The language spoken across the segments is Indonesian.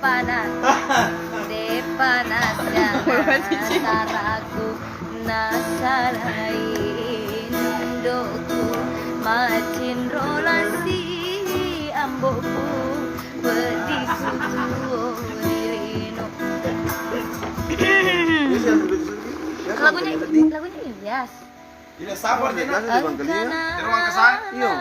panas saraku nasalain doku macin rolasi amboku bediku dirino. Lagunya Ilyas. Iya sabar dia. Biasa di Bang Kelinga. Teruang ke saya. Iya.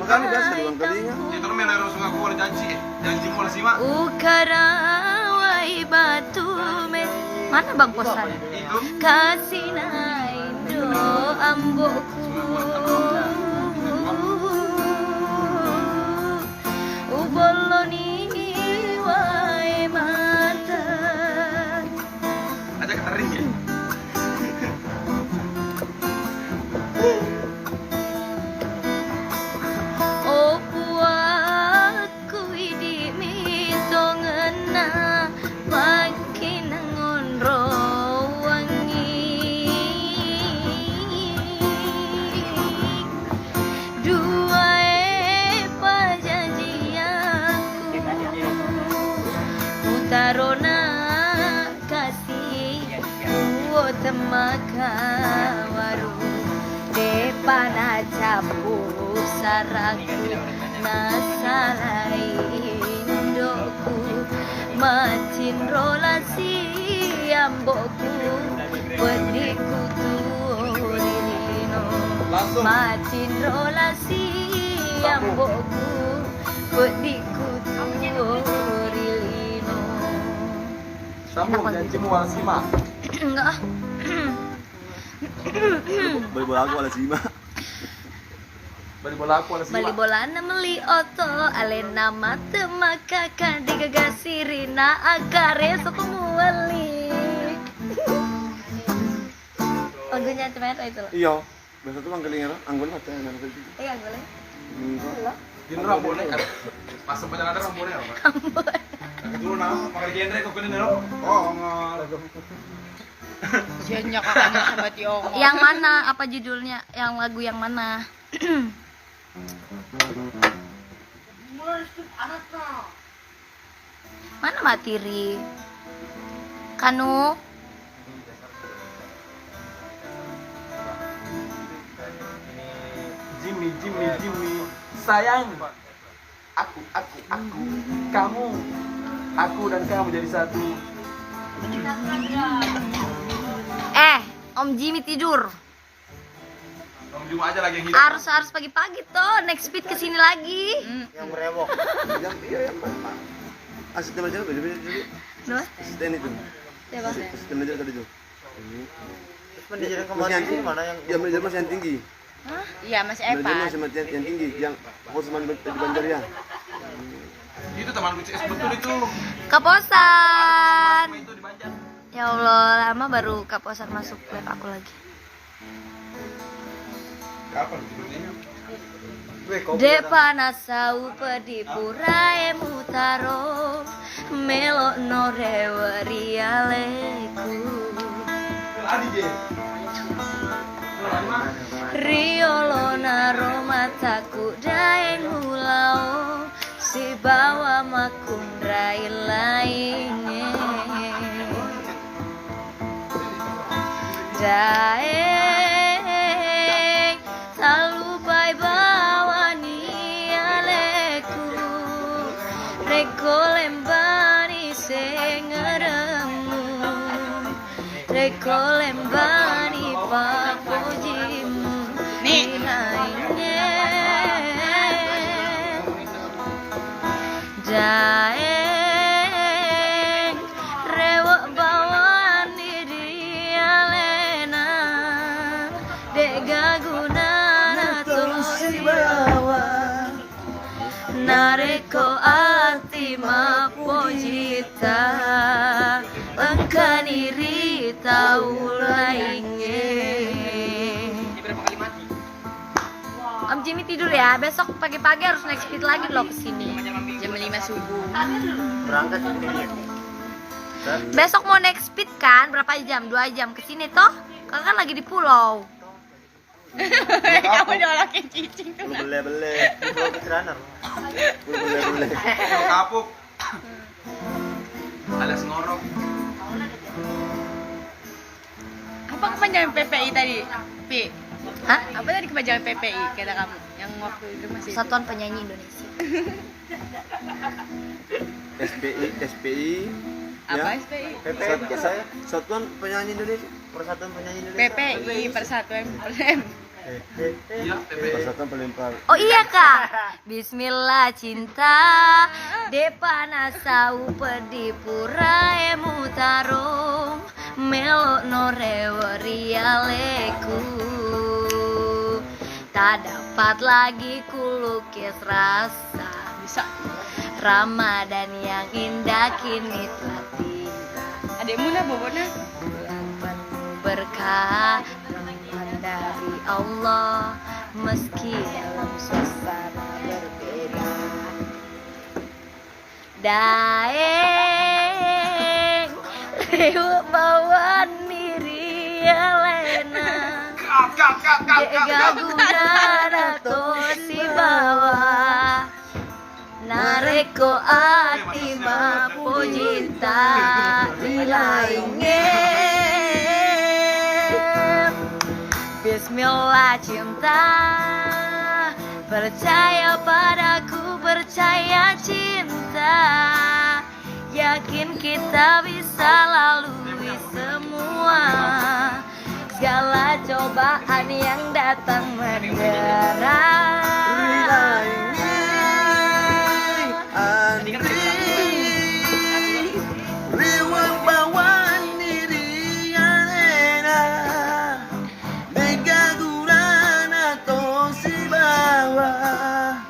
Makanya biasa di Bang Kelinga. Itu rumah yang harus ngaku ada janji. Janji mau sih, Mak. Ukarawai batu me. Mana Bang Posan? Itu Kasih naindo amboku. Uboloni wae mata. aja ketering ya. Oh puaku idi mitongena makin ngonro wangi dua pajanjianku utarona kasih uo temaka waru depana capu saraku nasalain doku macin rolasi amboku pediku turino macin rolasi amboku pediku turilino. Sambung janjimu wala sima. Enggak ah. Beli bola aku ala Sima. Bali bola aku wala sima. Bali bolana meli oto alena mate maka kadiga gasirina agare soko muali. Lagunya cemeta itu loh. Iya. Biasa tuh Bang Kelinga tuh anggun mata yang nang tadi. Iya boleh. Gini rambutnya kan. Pas sempat ada rambutnya apa? Rambut. Dulu nama pakai genre kok kene nero. Oh, ngalago. Sianya kakaknya sama Tiong. Yang mana? Apa judulnya? Yang lagu yang mana? Mana materi? Kanu? Jimmy, sayang. Aku, kamu, aku dan kamu jadi satu. Om Jimmy tidur. Kamu cuma aja lagi yang hidup. Harus pagi-pagi toh. Next speed kesini lagi. Yang berewok. Yang iya yang mana? Asisten aja beda-beda dulu. Duh, Asisten itu. coba. Asisten aja tadi tuh. Manajer kemarin itu mana yang Yang manajer masih yang tinggi. Iya Mas Manajer Epa. masih yang tinggi, yang fokus di Banjar ya. Itu teman BCS betul itu. Kaposan. Itu di Banjar. Ya Allah, lama baru Kaposan masuk web aku lagi. Kapan judulnya? Depa nasau pedipurae mutaro melo nore warialeku Adi je. riolo naro mataku daeng hulao si bawa makundrai lainge daeng talupai bawani aleku reko lembani sengeremu reko lembani papojimu ninaine daeng rewok bawani dialena dega gunana tosi bawa nareko ati mapojita engkani rita ulainge. Om Jimmy tidur ya, besok pagi-pagi harus naik speed lagi loh kesini. Jam 5 subuh. berangkat ini? Besok mau naik speed kan, berapa jam? 2 jam kesini toh? Kakak kan lagi di pulau. Kamu dolakin cicing tuh. Bele-bele, di pulau Ketranar. Boleh. Kapuk. alias ngorok. Apa kepanjangan PPI tadi? Pi. Hah? Apa tadi kepanjangan PPI kata kamu? Yang waktu itu masih Satuan Penyanyi Indonesia. SPI. apa Ya. SPI? PPI biasa ya. Satuan Penyanyi Indonesia. Persatuan Penyanyi Indonesia. PPI Persatuan Iya, PPI. Persatuan Pelempar. Oh iya kak. Bismillah cinta Depa nasau pedi pura emu tarung melok norewarialeku. Tak dapat lagi kulukis rasa bisa. Ramadan yang indah kini telah tiba. Adekmu nah bobona. Bulan penuh berkah rahmat dari Allah meski dalam suasana berbeda. Daeng lewat bawa diri Elena. Jaga gudara tosi bawah nareko ati mapujita ilaingin. Bismillah cinta percaya padaku, percaya cinta, yakin kita bisa lalui semua segala cobaan yang datang mendera. Riwang bawan diri Elena Mega gurana tosi bawah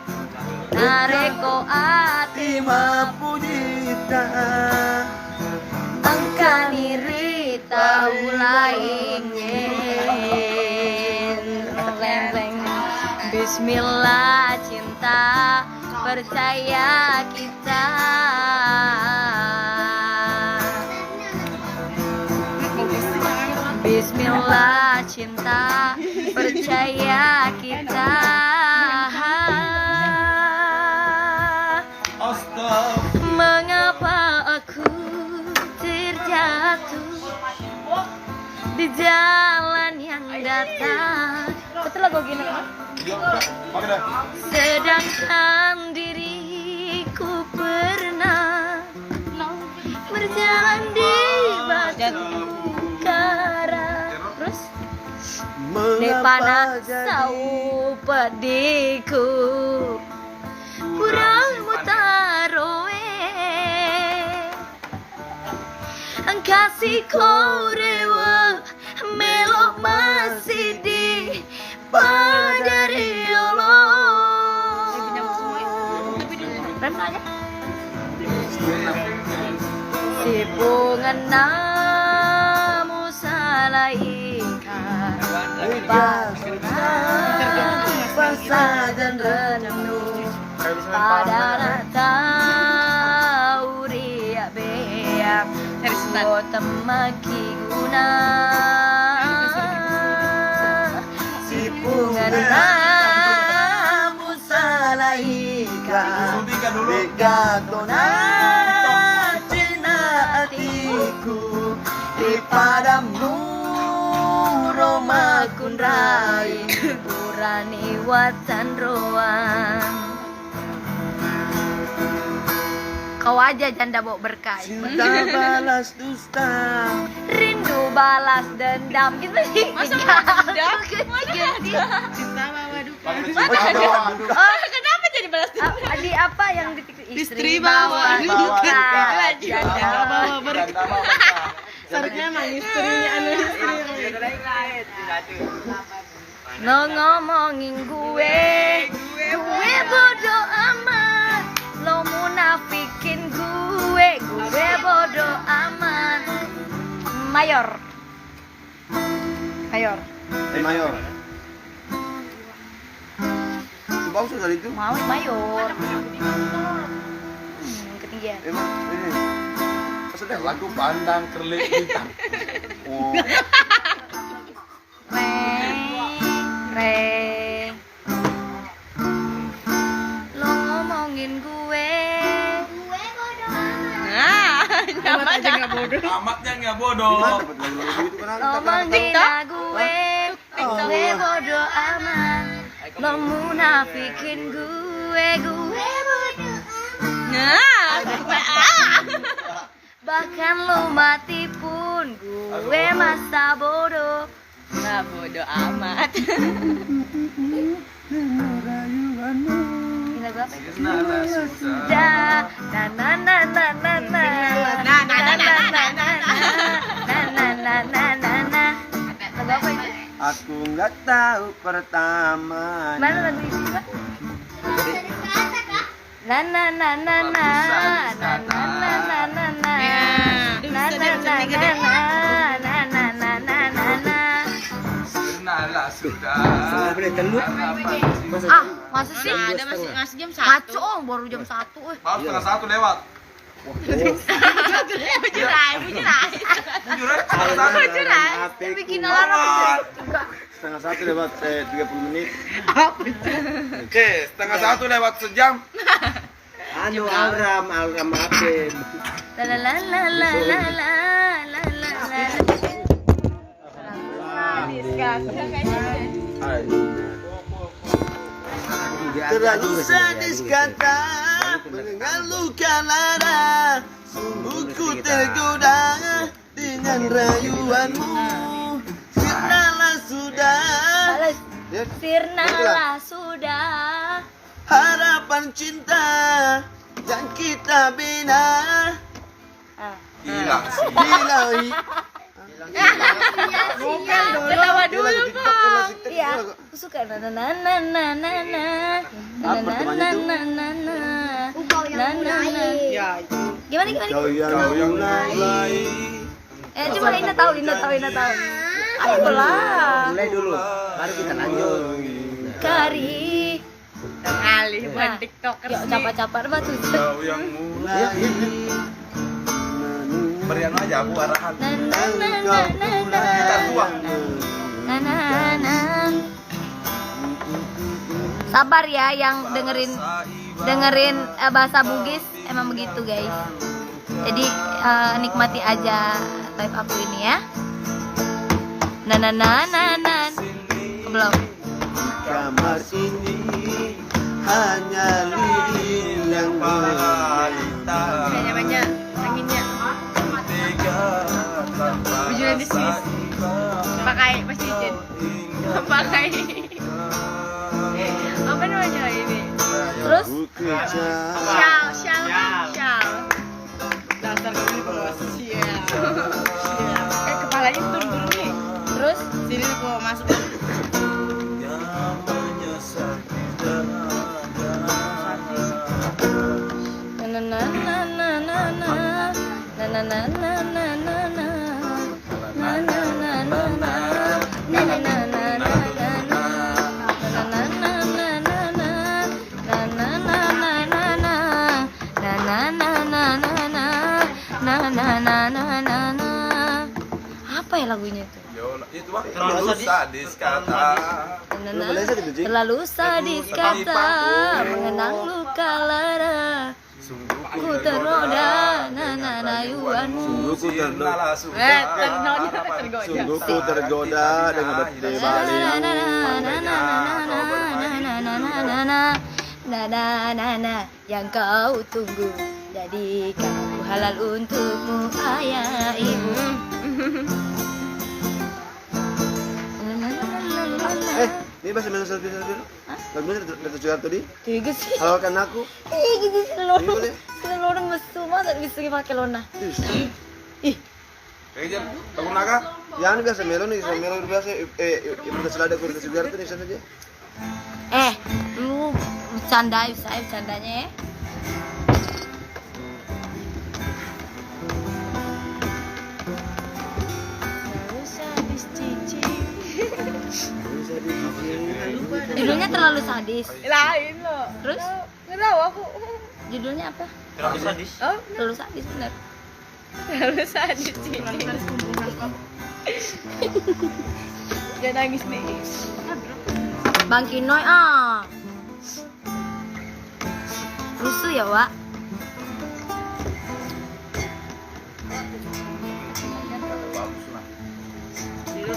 Nareko ati mapujita angkani rita ulaingin. Leng-leng. Bismillah cinta percaya kita. Bismillah cinta percaya kita. Mengapa aku terjatuh di jalan yang datang? Betul lagu gini kan? Sedangkan diriku pernah berjalan di batu kara. Terus di panas sau pediku kurang mutaroe kasih korewa melok masih di padari Allah. Rem aja. Si bungan namu salaikan Pasah dan renung pada tahu ria beam temaki guna si bunga namu salaikan begatona cina hatiku di padamu Roma kunrai purani watan roang. Kau aja janda bawa berkah. Cinta balas dusta, Rindu balas dendam. Gitu sih. Masa Tinggal. dendam? Ganti. Cinta bawa duka. Oh, Kenapa jadi balas dendam? Adi apa yang Istri bawa duka. Janda Bawa berkah. Seharusnya emang istrinya No ngomongin gue bodoh amat. Lo munafikin gue bodoh amat. Mayor. Mayor. Bagus dari itu. Mau mayor. Ketinggian. Emang ini. Maksudnya lagu pandang kerlik hitam. Oh, Reng. Lo ngomongin gue bodoh amat. Nah, aja nggak bodoh. Amatnya nggak bodoh. Gimana dapat lagu-lagu gitu kan? Lo menghina gue bodo amat. Lo munafikin gue bodo. Nah, Bahkan lo mati pun gue masa bodoh. nggak bodoh amat. Ini lagu apa itu? Sirnalah sudah. Da na na na na na na Nah, nah, nah, nah, nah, nah, na. Lagu apa itu? Aku nggak tahu pertama. Mana lagu itu, Pak? Na na na na na na na na na na na na na na na na. Sirnalah sudah. Ah, masa sih? Nah, ada masih ngasih jam 1. Ngaco, baru jam 1 Maaf, setengah 1 lewat. Bujur aja. Jujur aja, Bikin alarm juga. Setengah 1 lewat 30 menit. Oke, setengah 1 lewat sejam. Anu alarm apa? La la la la la la la la la la. Terlalu sadis kata mendengar luka lara. Sungguh ku tergoda dengan rayuanmu. Sirnalah sudah. Sirnalah sudah. Harapan cinta yang kita bina. Hilang sih. Bilahi. Ketawa dulu, Bang. Iya, aku suka na na na na na na na na na na na na na na. Gimana gimana? Kau yang mulai. Coba Ina tahu. Ayo lah. Mulai dulu, baru kita lanjut. Kari. Kali buat TikToker. Yuk capa-capa batu. Kau yang mulai. Berian aja aku arahan. Na na na na na na. Kita tuang. Na na na. Sabar ya yang dengerin bahasa Bugis, emang begitu guys. Jadi nikmati aja live aku ini ya. Na na na na na. Belum. Kamar ini hanya lilin yang Kayaknya banyak anginnya. Bujurnya di sini. Pakai Mas Ijin. Pakai. Apa namanya ini? Terus Syal. Dasar kamu ini bawa sial. Kepalanya turun nih. terus Sini aku masuk. na na na na na na na na na na na na na. Na na na na na. Na na na na na na na. Na na na na na na. Na na na na na na. Na na na na na na. Na na na na na na. Apa ya lagunya itu? Itu Bang, terlalu sadis kata. Na, na, na. Terlalu sadis kata mengenang luka lara. Ku tergoda na rayuanmu. Sirnalah sudah. Sungguh ku tergoda dengan bete balik. Yang kau tunggu jadikan ku halal untukmu ayah ibu. Ini bahasa Indonesia selfie dulu. Lagunya dari Jakarta tadi. Tiga sih. Halalkan aku. Gitu Ini boleh. seluruh mesu masa bisa pakai lona. Ih, Kayaknya bangun naga. Yang biasa melon nih, melon biasa. Ibu selada ku dari Jakarta nih sana aja. lu bercanda saya bercandanya ya. Judulnya terlalu sadis. Lain loh. Terus Nggak tahu aku. judulnya apa? Terlalu sadis. Oh, Terlalu sadis benar. harus sadis sini. Jangan nangis nih. Bang Kinoy rusuh ya Wak.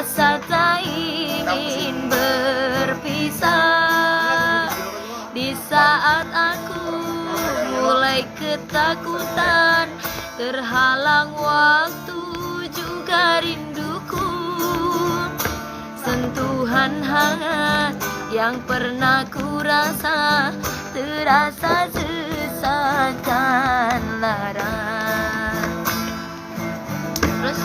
rasa tak ingin berpisah. Di saat aku mulai ketakutan, terhalang waktu juga rinduku. Sentuhan hangat yang pernah ku rasa terasa sesakan lara. Terus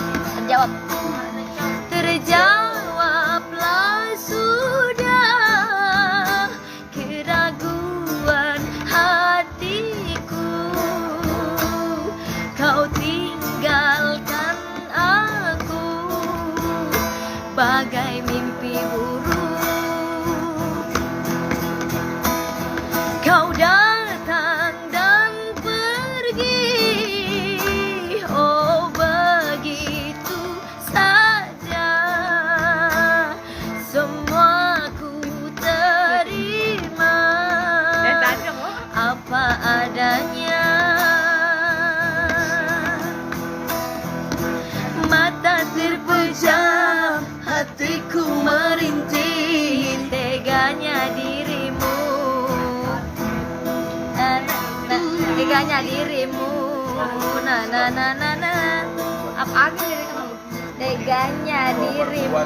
terjawablah sudah keraguan hatiku. Kau tinggalkan aku bagai mimpi buruk. Kau datang dan pergi, oh begitu saja. Semua ku terima apa adanya. Mata terpejam, hatiku merintih, teganya dirimu. Teganya dirimu. Na na na na na. Apa lagi lirik kamu? Teganya dirimu.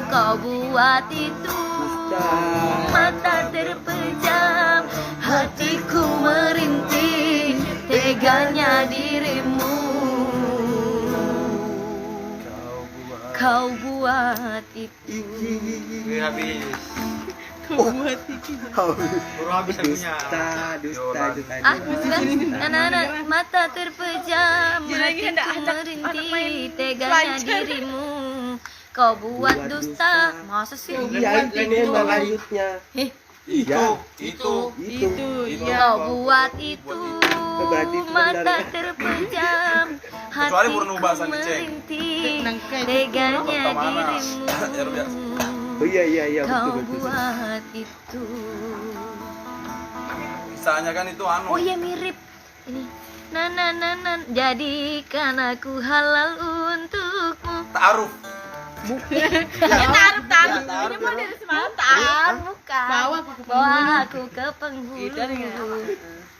Kau buat itu. Mata terpejam, hatiku merintih, teganya dirimu. Kau buat itu. Habis. Baru habis lagunya. dusta. Mata terpejam, hatiku merintih, teganya dirimu. Kau buat dusta. Masa sih? Iya, ini lanjutnya. Itu. Kau buat itu. Berarti itu Mata benar. terpejam, Kecuali hatiku purnu bahasa nih, Ceng. merintih, teganya dirimu. Oh iya Kau betul. buat itu. Bisanya kan itu anu. Oh iya mirip ini. Na. Jadikan aku halal untukmu. Ta'aruf. Taruh. Ini mau dari semalam Bukan. Bawa aku ke penghulu.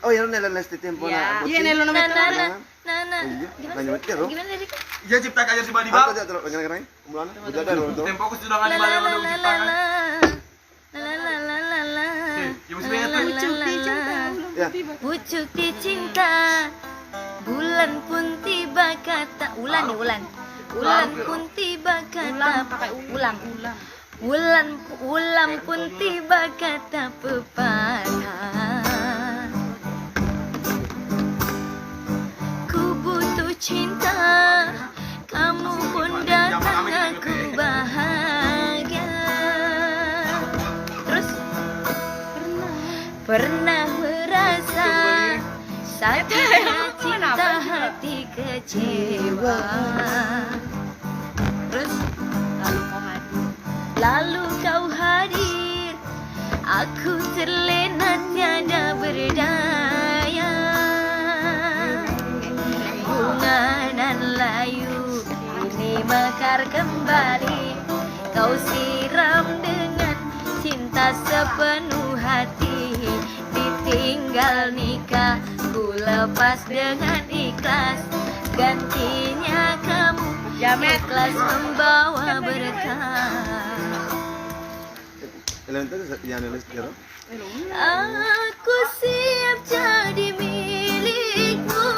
Oh ya, nela lesti tempo na. Iya, nelo Na. Iya, Gimana lanjut sih? ya, Ro. Gimana liriknya? Dia ciptakan aja Aku tiba-tiba. aja terus pengen kumpulan. Udah ada lo. Tempo aku sudah nggak dibalik udah ciptakan. Ya mesti ingat tuh. Ya. Pucuk di cinta, bulan pun tiba kata ulan. Ulan pun tiba kata ulang. Ulan pun tiba kata pepatah. Ku butuh cinta, kamu pun datang aku bahagia. Terus pernah merasa sakitnya cinta hati kecewa. Terus lalu kau hadir, aku terlena tiada berdaya. Bunga nan layu ini mekar kembali, kau siram dengan cinta sepenuh hati. Ditinggal nikah, ku lepas dengan ikhlas, gantinya kamu ikhlas membawa berkah. Elan itu yang nulis kira. Aku siap jadi milikmu,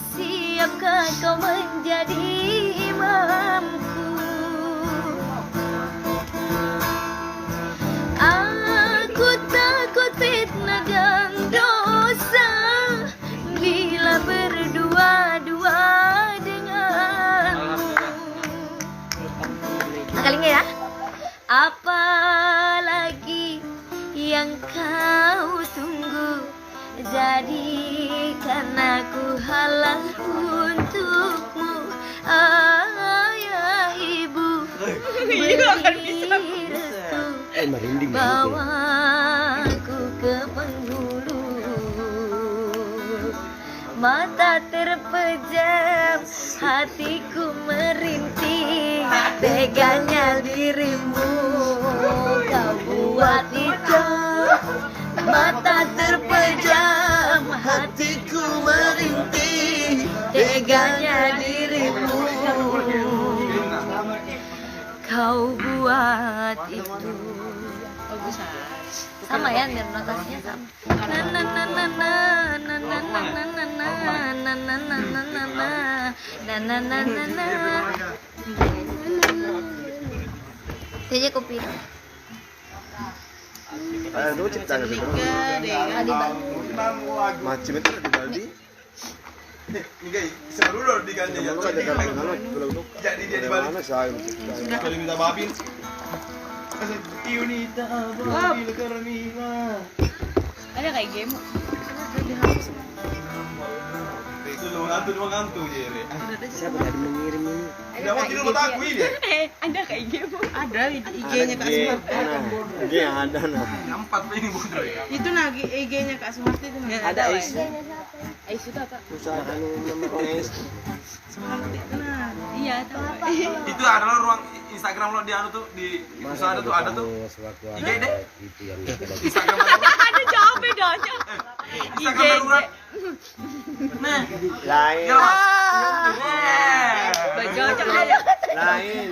siapkah kau menjadi imamku? Aku takut fitnah dan dosa bila berdua-dua denganmu. Kalinya ya. Apalagi yang kau tunggu, jadikan aku halal untukmu. Ayah ibu beri restu, bawaku ke penghulu. mata terpejam, hatiku merintih, teganya dirimu kau buat itu. Mata terpejam, hatiku merintih, teganya dirimu kau buat itu. Sama ya, biar notasinya sama. Na na na na na na na na na na na na na na na na na na. Kayaknya kopi. Aduh, cipta nggak sih? Adi Bang. Macam itu di Baldi. Enggak, seru dulu diganti ya. Jadi dia di balik. Mana saya mencipta? Kalau minta babin. Unita babil Carmina. Ada kayak game. Itu lu ngantu jadi. Siapa tadi mengirim ini? Udah mau tidur mata aku ini. Ada kayak game. Ada IG-nya Kak G, Sumarti. nah, G ada nah. Empat ini bodoh ya. Itu nagi IG-nya Kak Sumarti itu. Ada Ais. Ais itu apa? Usaha anu nama Ais. Sumarti itu nah. Iya, tahu. Itu adalah ruang Instagram lo di anu tuh di usaha ada tuh. IG deh. Instagram darurat. Ada jauh bedanya. Instagram darurat. Nah, Lain. ya mas. Baca aja. Lain.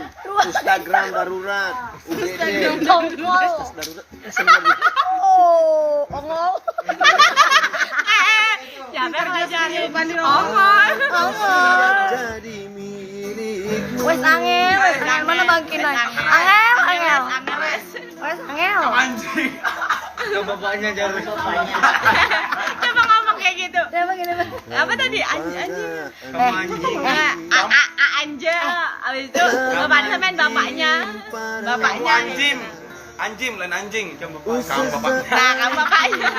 Instagram darurat. UGD. Tongol. Darurat. Sebenarnya. Oh, ongol. Ya, biar ngajarin banding ongol. Ongol. Jadi milikmu. Wes angel, mana bangkin lagi? Angel. Wes angel. Anjing. Bapaknya jangan bapaknya. Coba ngomong kayak gitu. Siapa gini bang? Apa tadi? Anjing. Anjing. Anja. Abis itu bapaknya samain bapaknya. Bapaknya. Anjing lain anjing. Kamu Usaha bapak. Nah, kamu bapaknya.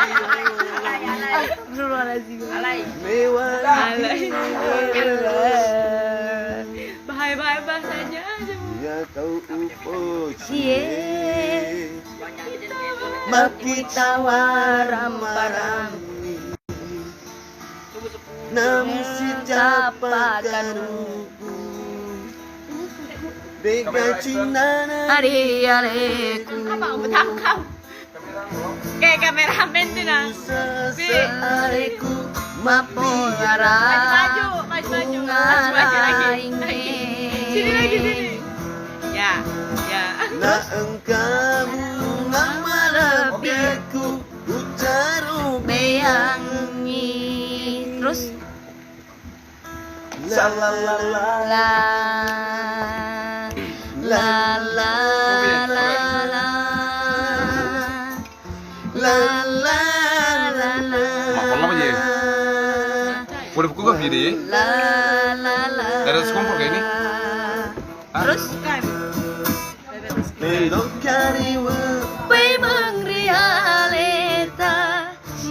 Dulu lagi. Alay. mewah. Alay. Bahaya bahasanya. Ya kau upo Cie. Maki tawaram parami. Namun si capakan ruku. Dega cinana. Hari aleku. Apa betangkap? Kayak kameramen tuh nah. Aleku mapiara. Maju lagi. Sini lagi sini. Ya. Na engkau nama lebihku ucaru Beyangi. Terus la la la la la la la la la la la la la. Makan lama aja ya? Boleh buku gak gini? La la la. Ada sekumpul kayak ini? Terus Kan. melokariwa Memang realita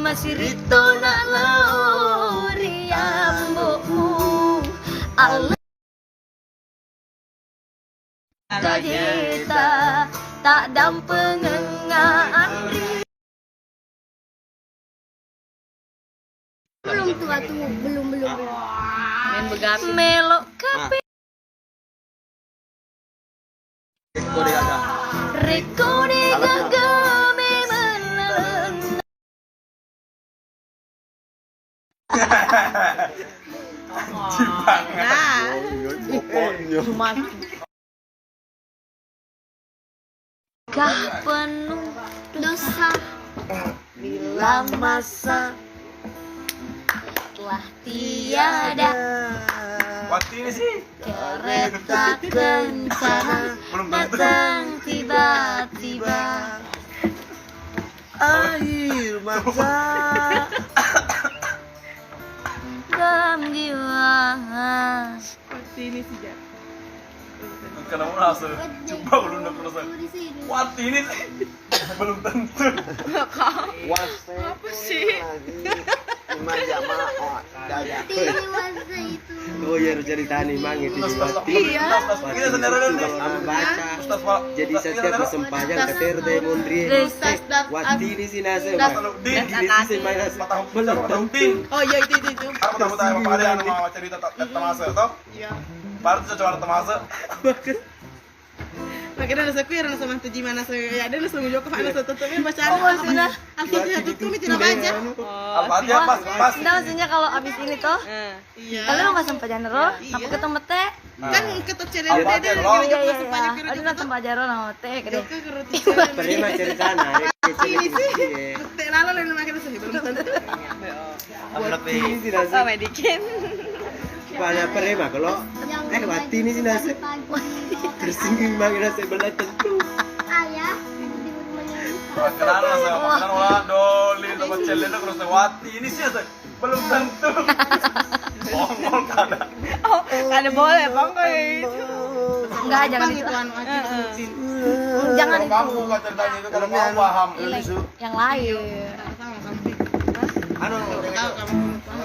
masih rito na lauri ambomu Allah kita tak dampengengaan belum tua tuh belum Main begapi. melok kape kode ada rekode gagame menelan Nah, pokoknya kah penuh dosa bila masa telah tiada Waktu ini sih. kereta kencana datang tiba-tiba air mata dalam jiwa seperti ini sih Jar. Kenapa merasa? Coba belum nak merasa. Waktu ini sih. Belum tentu. wase Apa sih? lima jamaah daya Oh ya harus cerita nih mang itu Iya. Kita sendiri dulu. kamu baca. Jadi setiap kesempatan keter deh mondri. Wati ini sih nase. Din. Ini sih mang nase. Belum. Din. Oh iya itu. Aku tahu apa ada yang mau cerita temasa toh? Iya. Baru coba temasa. Makanya nasa kuya nasa mantu gimana saya ada nasa mujok ke nasa tutupnya bacaan. Alkitab tutup itu baca. Apa aja pas. Nah, maksudnya kalau abis ini tuh, Iya. kalian mau ngasih pajan ro, aku ketemu teh. Kan ketok cerita Apa dia aja, dari lo? Iya, iya, mujok iya. ke Aduh, nonton pajaro nama teh, gede. Perima cerita nah. Ini sih. Teh lalu lain makin nasa belum tentu. Ini sih nase. Oh, medikin. Banyak perima kalau wati ini sih nase. Tersinggung mang nase belah tentu. Kenal sama orang doli sama celen terus lewati ini sih belum tentu. Ngomong kada. Oh, kada boleh bang kayak itu. Enggak, jangan itu. Jangan Kalau itu. kamu buka ceritanya itu kalau kamu paham. Yang lain. Anu,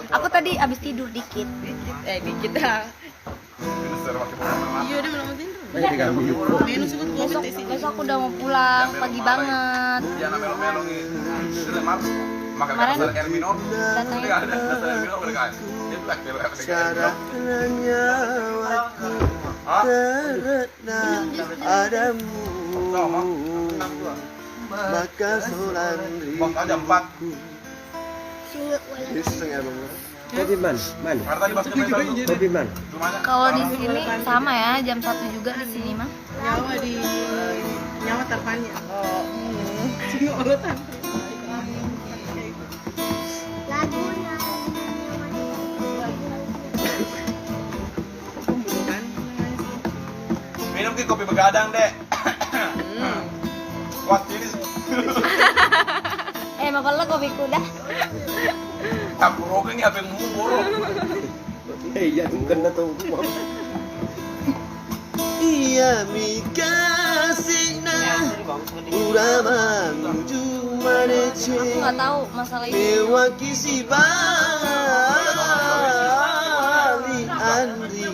Aku tadi abis tidur dikit. Dikit dah. Iya udah belum tidur. Minus itu Besok, besok aku udah mau pulang pagi banget. Ya namanya melo ini. Maka Kemarin dasar R minor. datangnya Tidak ada dasar R minor mereka. Itu aktif Caranya waktu terena padamu. Maka solan Bang aja 4. Kopi man. Karena tadi pas nyampe itu Kopi man. rumahnya. kalau di sini sama ya, jam 1 juga di sini mah. Nyawa di nyawa terpanjang. Oh. Cuma urutan. Minum kopi begadang, Dek. Wah, ini Bapak lo kopi kuda. campur oke nih apa yang ngubur. Iya, bukan tahu. Iya, mikasih na urama menuju manece. Aku nggak tahu masalah ini. Mewaki si bali andri.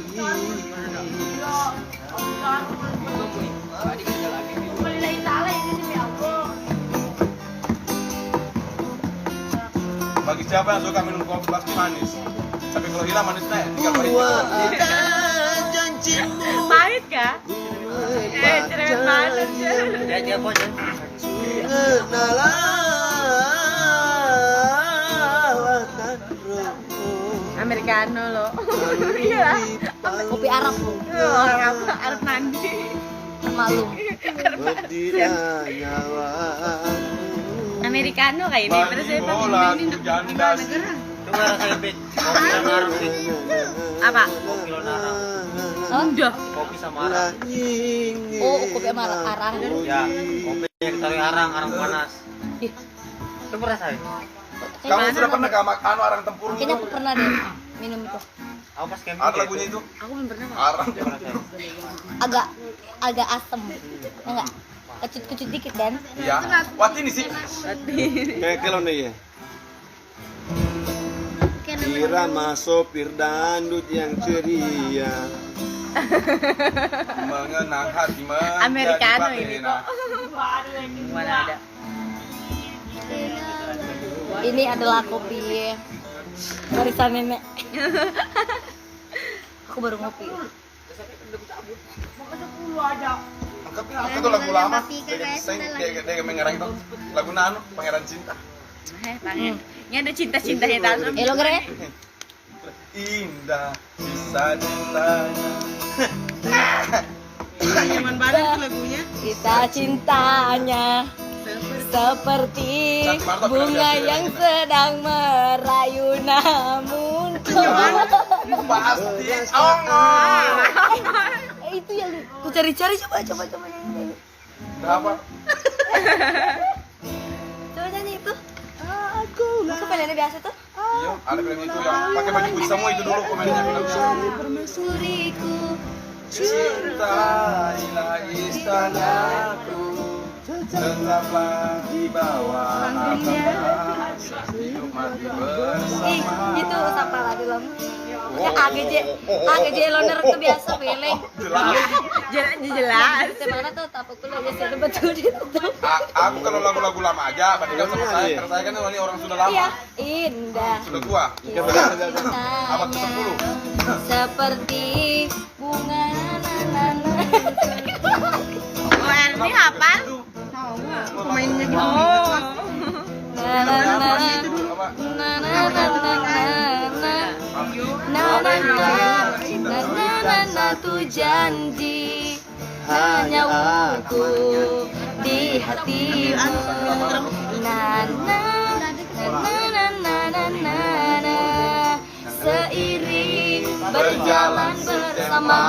Bagi siapa yang suka minum kopi pasti manis. Tapi kalau hilang manisnya tinggal pahit. Dua ada janjimu. Pahit kah? Cerewet banget. Kenalawatan roh. Americano lo. Iya. Kopi Arab lo. Orang apa? Arab mandi. Malu. Tidak nyawamu. Americano kayak ini. Terus saya pakai bola, ini janda sih. apa? Oh, Kopi sama arang. oh kopi sama arang. Ya, kopi yang taruh arang panas. Ih, Itu pernah saya. Kamu sudah pernah ke anu arang tempurung? kayaknya aku pernah deh minum itu. Aku pas camping. Ada lagunya itu? Aku belum pernah. Arang. Agak asem. Enggak. Kecut-kecut dikit kan? Iya. Wah ini sih. Kayak kalau nih ya. Irama sopir dandut yang ceria. Mengenang hati menjadi Americano ini patina. Mana ada? Ini adalah kopi warisan nenek. Aku baru ngopi. Aku tuh lagu lama. Dia mengerang itu. Lagu Nano, Pangeran Cinta. Pangen. Ini ada cinta-cintanya dalam. Lo keren? Indah bisa cintanya. Nyaman banget tuh lagunya. Kita cintanya seperti bunga yang sedang merayu namun Pasti. Oh, itu yang ku cari-cari coba nyanyi. Apa? Coba nyanyi itu. Aku pilihannya biasa tuh. Iya, ada film itu yang pakai baju putih semua itu dulu komennya filmnya. Permaisuriku Cintailah istanaku, tetaplah di bawah atap Hidup mati Ih, bersama. gitu sapa lah film. Ya AGJ loner tuh biasa feeling. Jelas. Di mana tuh tapak kulo biasa betul ditutup. Aku kalau lagu-lagu lama aja, bandingkan sama saya. Karena saya kan ini orang sudah lama, Iya, indah. sudah tua. Abad ke-10. Seperti bunga nanana. Oh, Erni apa? Pemainnya gitu. Oh. Tuh janji hanya untuk di hatimu. Seiring berjalan bersama.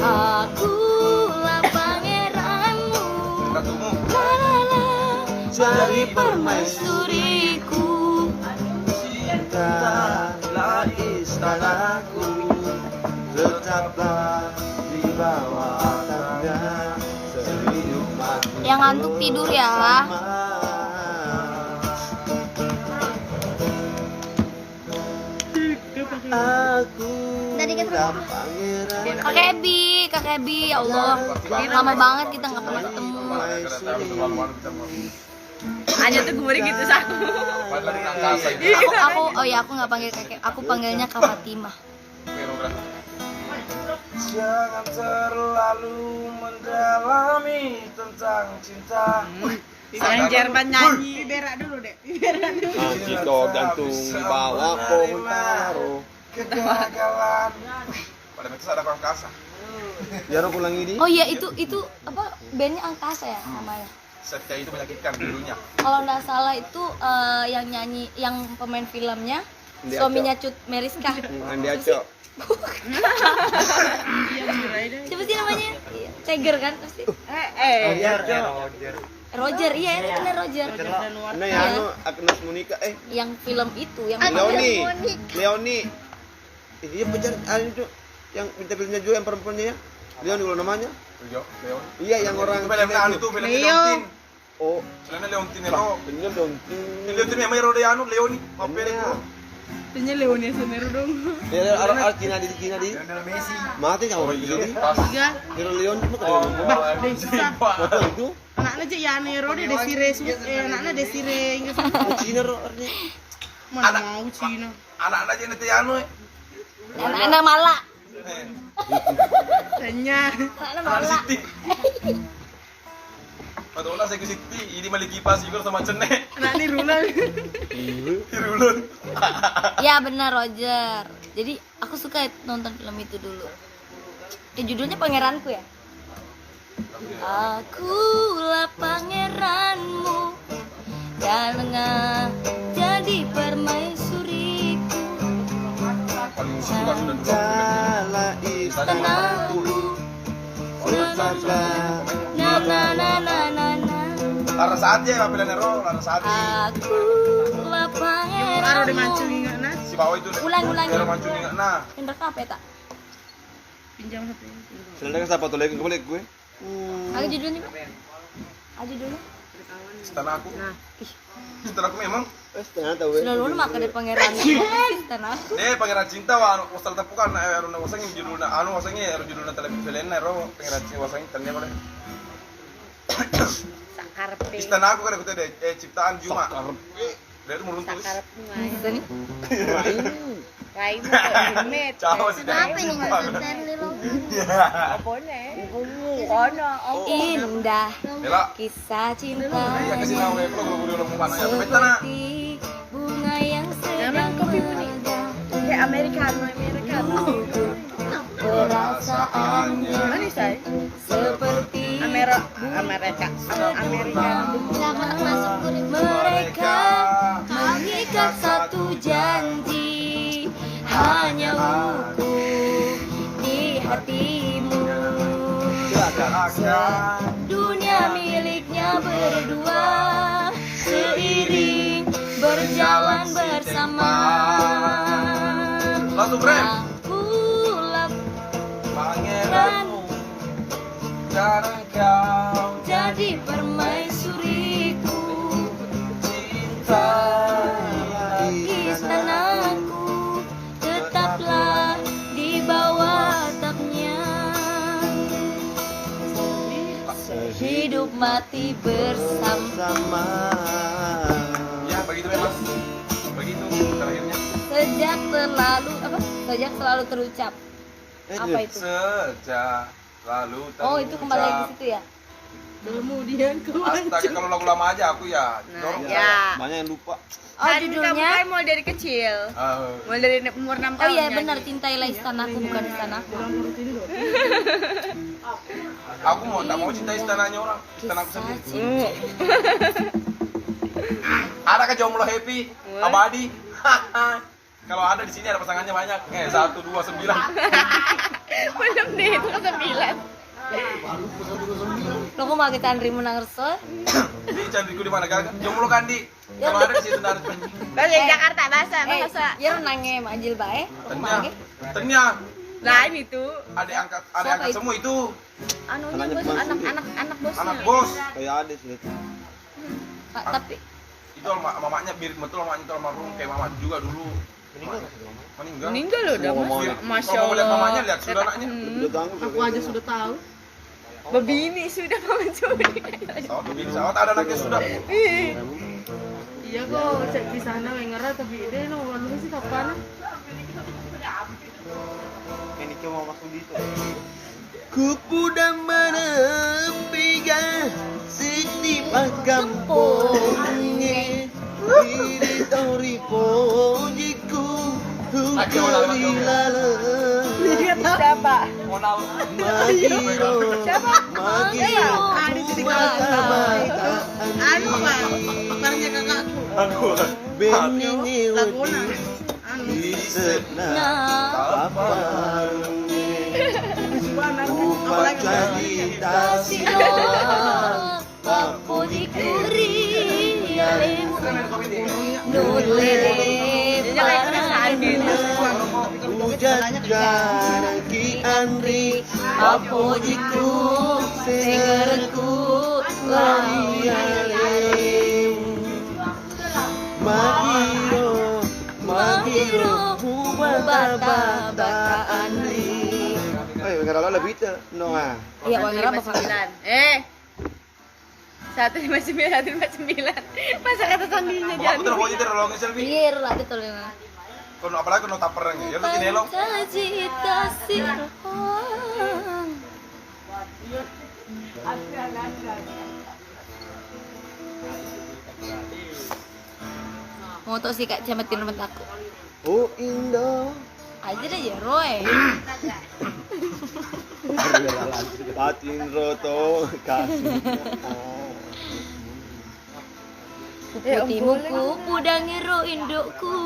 Akulah pangeranmu. Ratumu. Jadi Permaisuriku. cintalah istanaku, tetaplah di bawah tangga, sehidup mati Yang ngantuk tidur ya. Aku Tadi kita pangeran Kak Ebi, ya Allah, lama banget kita nggak pernah ketemu. Hanya tuh gue gitu sih aku. Padahal di angkasa itu. Aku nggak panggil kakek, aku panggilnya Kak Fatimah. Jangan terlalu mendalami tentang cinta. Yang Jerman nyanyi berak dulu deh. Berak dulu. Cito gantung di bawah pohon taro. Kegagalan. Pada itu ada angkasa. Jaro pulang ini. Oh iya, itu apa bandnya Angkasa ya namanya. Setia itu menyakitkan dulunya. Kalau nggak salah itu yang nyanyi, yang pemain filmnya Andi suaminya Cut Meriska. Andi Aco. Siapa sih namanya? Tiger kan pasti. Roger, iya itu benar Roger. Nah ya anu Agnes Monica Yang film itu, yang Leoni. Iya pacar itu yang minta filmnya juga yang perempuannya ya. Leoni kalau namanya. Leon. Iya yang orang Filmnya anu tuh, filmnya Leo. Leontin. Oh, Filmnya Leontin Nero. bener dong. Leontin yang Mero de anu Leoni. Papel itu. Tanya Leonia Sonero dong. Dia orang Cina di Messi. mati sama orang itu. Pas. Tiga. Dia Leon cuma Oh, kalau Susah. apa itu? Anaknya aja ya Nero deh Desire, anaknya Desire. Cina roh artinya. Mana mau Cina? Anak-anak aja nanti anu. anak Mala. Tanya. Anak Anak Mala. Siti. Padahal saya ke Siti, ini balik kipas juga sama cenek. Anak ini Runa. Hirulun. Ya benar Roger. Jadi aku suka nonton film itu dulu. Judulnya Pangeranku ya. Akulah pangeranmu, jangan jadi permaisuriku. Paling suka sudah dulu. Kala Tenangku, na na na na na na. Lara saat ya, Kapten Nero, Lara saat. Akulah Baru di mancung pangeranmu. ingat nas. Si bawah itu. Ulang. Nero mancung ingat nah. Pindah apa ya tak? Pinjam HP. Sedangkan siapa tuh lagi kebalik gue? Aku judulnya. Aku judulnya. Setelah aku. Setelah aku memang. Setengah tahu Sudah lulu maka dari pangeranku. Tanah. Pangeran cinta wa wasal tapukan anu wasangin judulna anu wasangnya judulna televisi Nero pangeran cinta wasangin tanya boleh. Sakarpe. Istana aku kan aku tadi ciptaan Juma. Dia itu meruntuh. Sakarpe Bisa nih. Raimu kok met. Cawa sih. Kenapa ini Indah Bela. kisah cinta Ya kasih nawe kalau gue udah mau panah ya tapi tanah. seperti bunga yang sedang kopi putih. mekar. Kayak Americano. Perasaannya Mana say? seperti Amerika. mereka mengikat satu janji hanya untuk di hatimu. Dunia miliknya berdua seiring berjalan bersama. Langsung rem. Akulah Pangeranmu. Jangan kau jadi permaisuriku. mati bersama. Sama. Ya begitu ya mas. Begitu terakhirnya. Sejak selalu terucap. Apa itu? Sejak lalu Oh, itu kembali lagi ke situ ya. Kemudian Astaga, kalau lagu lama aja aku ya dorong Ya. Banyak yang lupa. Oh, judulnya. mulai dari kecil. Ah, Mulai dari umur 6 Oh tahun. iya benar, cintailah istanaku bukan istanaku. aku tak mau cinta istananya orang, istanaku sendiri. Ada kan jomblo happy, abadi. Kalau ada di sini ada pasangannya banyak. 1, 2, 9. Belum deh, itu ke 9. Lo kok mau kita Andri Munangerso? Di cantikku di mana kan? Jomblo kan di. Kalau ada di situ ada penyanyi. Balik Jakarta bahasa. Ya nangge majil bae. Tenya, tenya. Lain itu. Adik angkat semua itu Anunya Anaknya bos, pemandu. anak bosnya. anak bos. Kayak ada sih. Tapi Itu mamanya mirip betul mamanya itu almarhum kayak mama juga dulu. Meninggal. Meninggal loh dah. Masya Kalau mau lihat Allah. mamanya lihat sudah anaknya. Udah ganggu. aku aja sudah tahu. Bebini sudah mama curi. Sawat begini sawat ada anaknya sudah. Iya kok cek di sana ngera tapi dia no lu sih kapan? Ini cuma masuk di itu. Kupuda menepiga setiap kampungnya diri tori pojiku hukari lala Siapa? magiro magiro Anu pak, parahnya kakakku. benini Laguna. wedi Anu. isena nah aparunge Apalagi upaca ditasi Papo di kuri alemu nulere Hujan ki Andri Papo jiku sengerku layalem Magiro Magiro Bata Bata Andri Ayo ngara lebih itu no ah. Iya wangera bapak 159. Masa kata sandinya Bapak putar jadi. mau nyetir rolongnya selfie. Iya lah itu tuh Kalau apalagi kalau tapernya ya lu kinelong. Cita sirhong mau tau sih kak jamatin rumah aku Oh Indo aja deh ya Roy Batin roto kasih Putimu kupu dangero indokku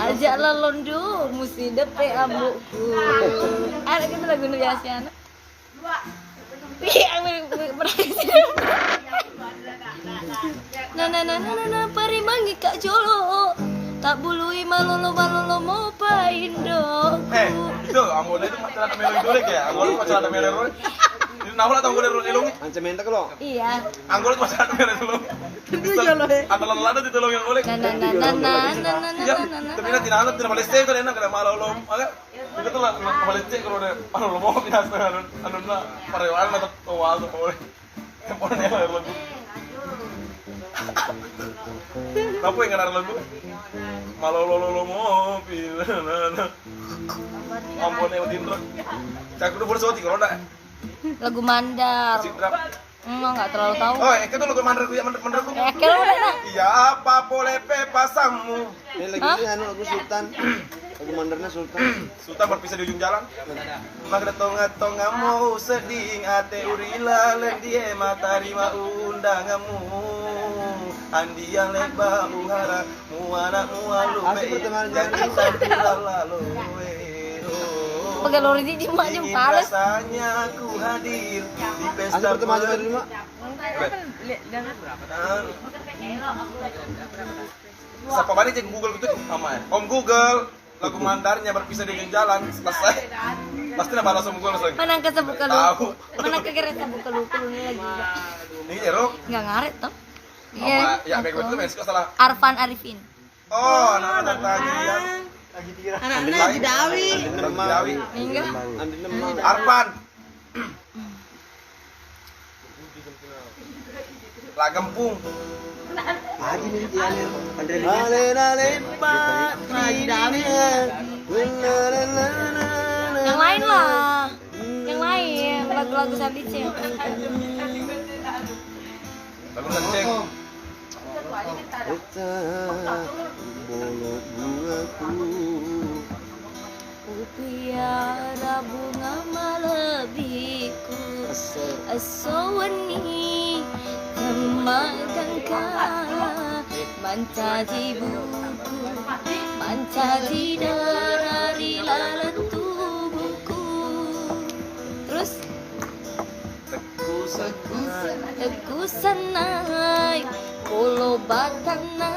ajaklah londo musi depe amukku ada gitu lagu nu biasa anak iya na parimangi kak jolo tak bului malolo mau paindo Itu Anggona itu masalah melo idolek ya. Anggona itu masalah melo idolek. Ini nawala tau Anggona elong. Anca menta kalau iya Anggona itu masalah melo idolek. Ada lelada di tolong yang oleh. Ya, tapi nanti nanti tidak boleh stay kalau enak kalau malah lo, agak itu tuh lah boleh stay kalau ada lo mau pindah sekarang anu na parewan atau awal tuh boleh. Orang yang lalu. Apa yang ada lagu? Malah lo mau pindah. Ampun ya Udin terus. Cak udah bersoti kalau ada. lagu mandar Sidrap. nggak terlalu tahu Oh, itu lagu mandarku ya mandarku. kira udah nah Iya, apa boleh pasangmu? ini lagi anu lagu Sultan lagu mandarnya Sultan Sultan berpisah di ujung jalan. Magda tonga mau seding ate urila len die matarima undangamu. Andi yang leba uhara muana mualu be jadi sabula lalu. pakai lori di mak jempales Rasanya aku hadir di pesta asal pertama aja dulu mak Siapa balik cek Google gitu sama ya. Om Google, lagu mandarnya berpisah di ujung jalan selesai. Pasti nak balas Om Google langsung. menang ke sebuka Tahu. luku menang ke kira sebuka luku ini lagi Ini Erok. nggak ngaret toh Iya. Ya, baik betul men, salah. Arfan Arifin Oh, anak-anak tadi ya. Anak-anak Haji Dawi. Dawi. enggak Andi nemang Arpan. Lah Gempung. Aji nih dia ale Yang lain lah. Yang lain lagu-lagu Sandice. Lagu Sanceng. Bolok bungaku Piara bunga malebiku Asawani Temakan kala Mancaji buku Mancaji dari lalat tubuhku. Terus Tekusan naik Polo batana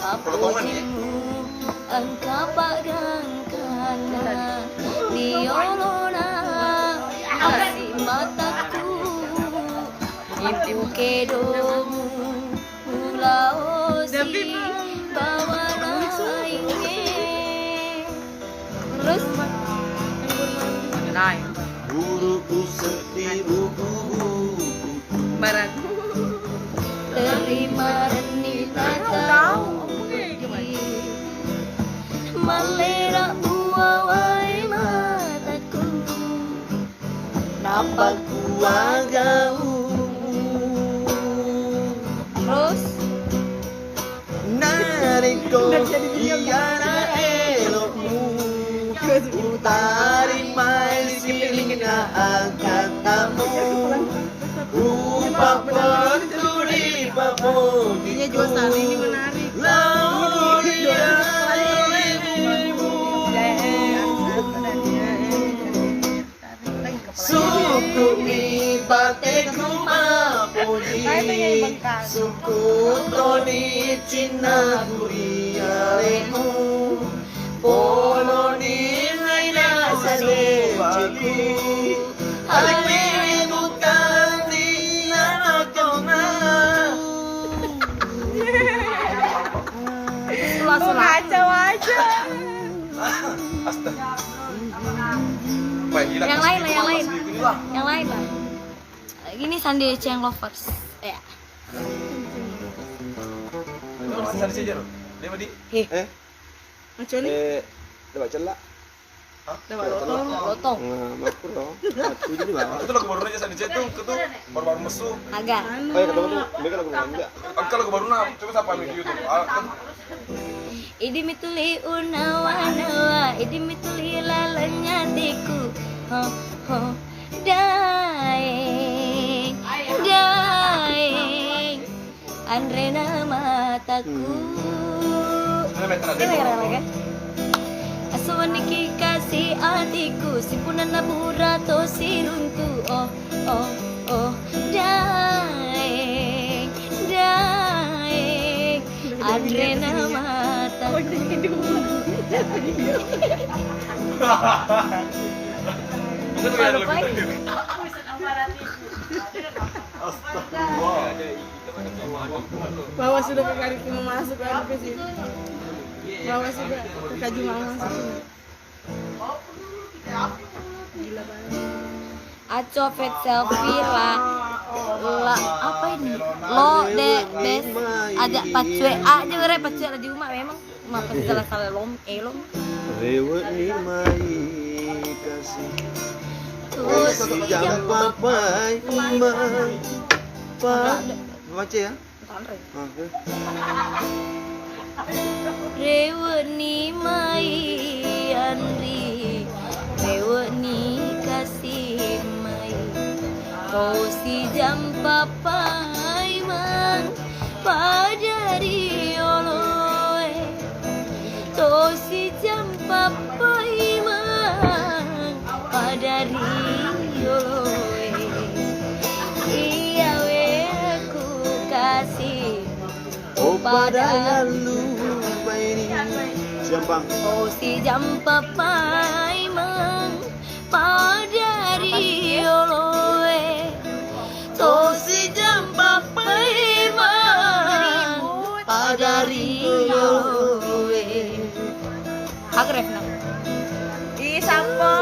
Apojimu Angka pagangkana Diolona Kasih mataku Impiu kedomu Ulaosi Bawa naingin. Terus Naik. buruku sedih buku-buku Barat. terima renita tahu Malera uawai mataku Nampak wajahmu Terus nariko iana elokmu utari mai silina angkatamu rupa penturi paponi Dia juga saling ini menarik. Suku ni batek rumah puji Suku toni cina kurialemu Polo ni naina sadewaku Aliki bukan di anak kona Kacau aja. Astaga. Wah, gila. Yang lain lah, yang lain. Yang lain lah. Ini Sandice yang lovers. Ya. Masih sana saja loh. Dia mah di. Macam ni. Dapat celak Dapat lotong. Lotong. Makkur dong Aku jadi bawah Itu lagu baru aja sana itu baru-baru mesu. Agak. Oh ya ketemu tuh, mereka lagu enggak Angka lagu baru nah, coba siapa di YouTube. Idi mituli unawa-nawa, idi mituli lalanya diku. Ho ho daeng, daeng. Andrena mataku. Kira-kira kan? Aswaniki kasih adikku, simpunan nabura to siruntu. Oh oh oh daeng, daeng. Andrena mataku. Bawa sudah ke kali mau masuk ke sini. Bawa sudah ke kaji mau masuk sini. Gila banget. Acofet selfie lah apa ini lo de bes ada pacue aja gue pacue di rumah memang apa salah lom elom Rewet ni mai kasih terus Jangan papai imam Baca ya? Oke Reweni mai Andri Reweni kasih mai Kau si jam papai man Pajari oloe Kau si jam papai man Pajari oloe Iya we aku kasih Oh pada lupa ini Siapa? Oh si jam papai mang Pajari oloe Oh si jam papai mang Pajari oloe Agref na Ih, sampo.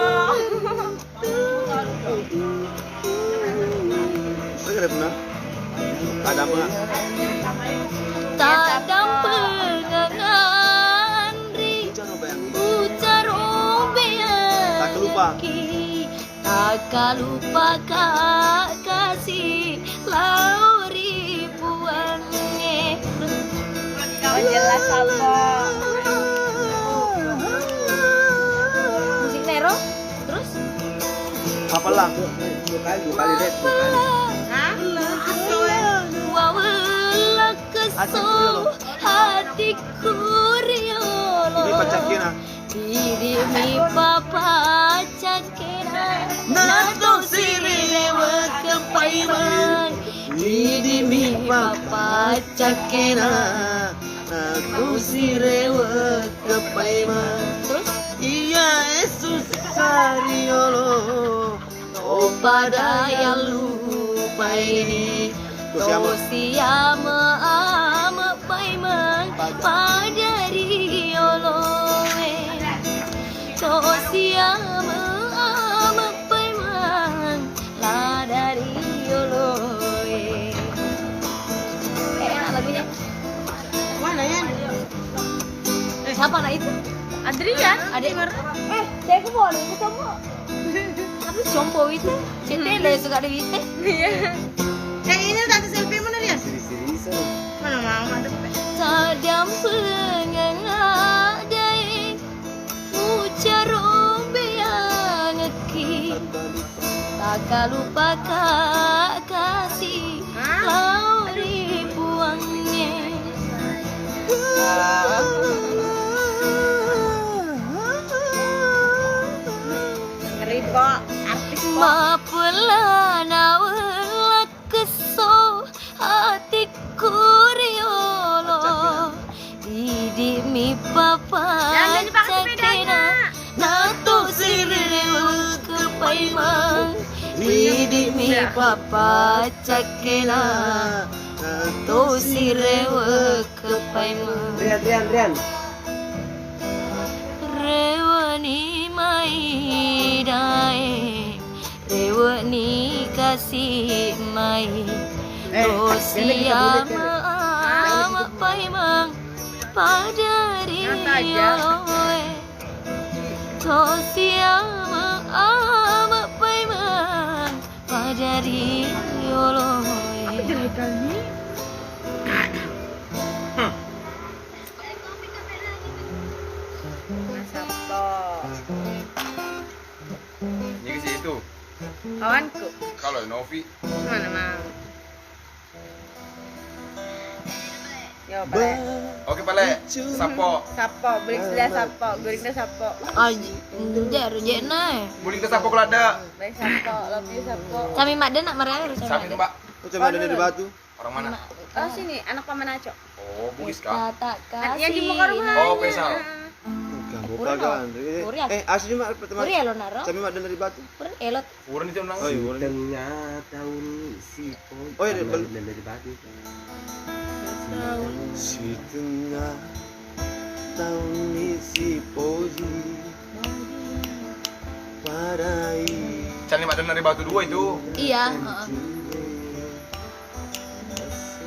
Saya pernah Ada apa? Tadam pengangan ri Jangan bayangin. ucaro beang Tak lupa. tak lupa kak kasih lauri puange. Kau jelas apa? Musik Nero terus Apalah? Dua kali Red. Hah? wawela keso hatiku riolo Ini pacakina. diri mi papa cakena nato sirilewa kepaiman diri mi papa cakena Aku sirewa kepaiman. terus Iya Yesus Sariolo. oh pada yang lupa ini Tosiama ama paiman pada rioloe Tosiama ama paiman la dari rioloe. Enak lagunya. Mana ya? Siapa anak itu? Adrian? Adik saya ke boleh ke semua. Tapi sompo itu, cetele suka ada itu. Yang ini tante selfie mana dia? Mana mama depan? Sadam pengangadai ucaro beangeki tak lupa kak kasih lauri puangnya. Ngeri kok. Artis kok. Maaflah nawala keso hatiku riolo Didi mi papa Jangan dipakai sepedanya. nato sirirewa kepaimang Didi mi papa cakena nato sirewa kepaimang Rian. Rewani mai dae Rewani kasih mai Dosiama ama paimang pada rioloe Dosiama ama paimang pada rioloe. Ini ke situ. Kawanku. Kalau Novi, Mana mau? Yo, Pale. oke Pale, sapo. Sapo, beli sudah sapo, goreng dah sapo. Aji, njar jena. Buli ke sapo kalau ada. Baik sapo, love you sapo. Kami mak nak marah harus Siapa itu Mbak? Kau coba ada di batu. Orang mana? Oh sini, anak paman Aco. Oh, Bugis kah? Tak Yang di kasih. muka rumah. Oh, Pesal. Bukan kan. Asli mak pertama. Puri elo naro. Kami mak dari batu. Puri elot. Urun itu menang. Oh iya, boleh. Tengah tahun si Oh iya, dari batu. Si tengah tahun isi poji parai Cani Mak dari batu dua itu. Iya.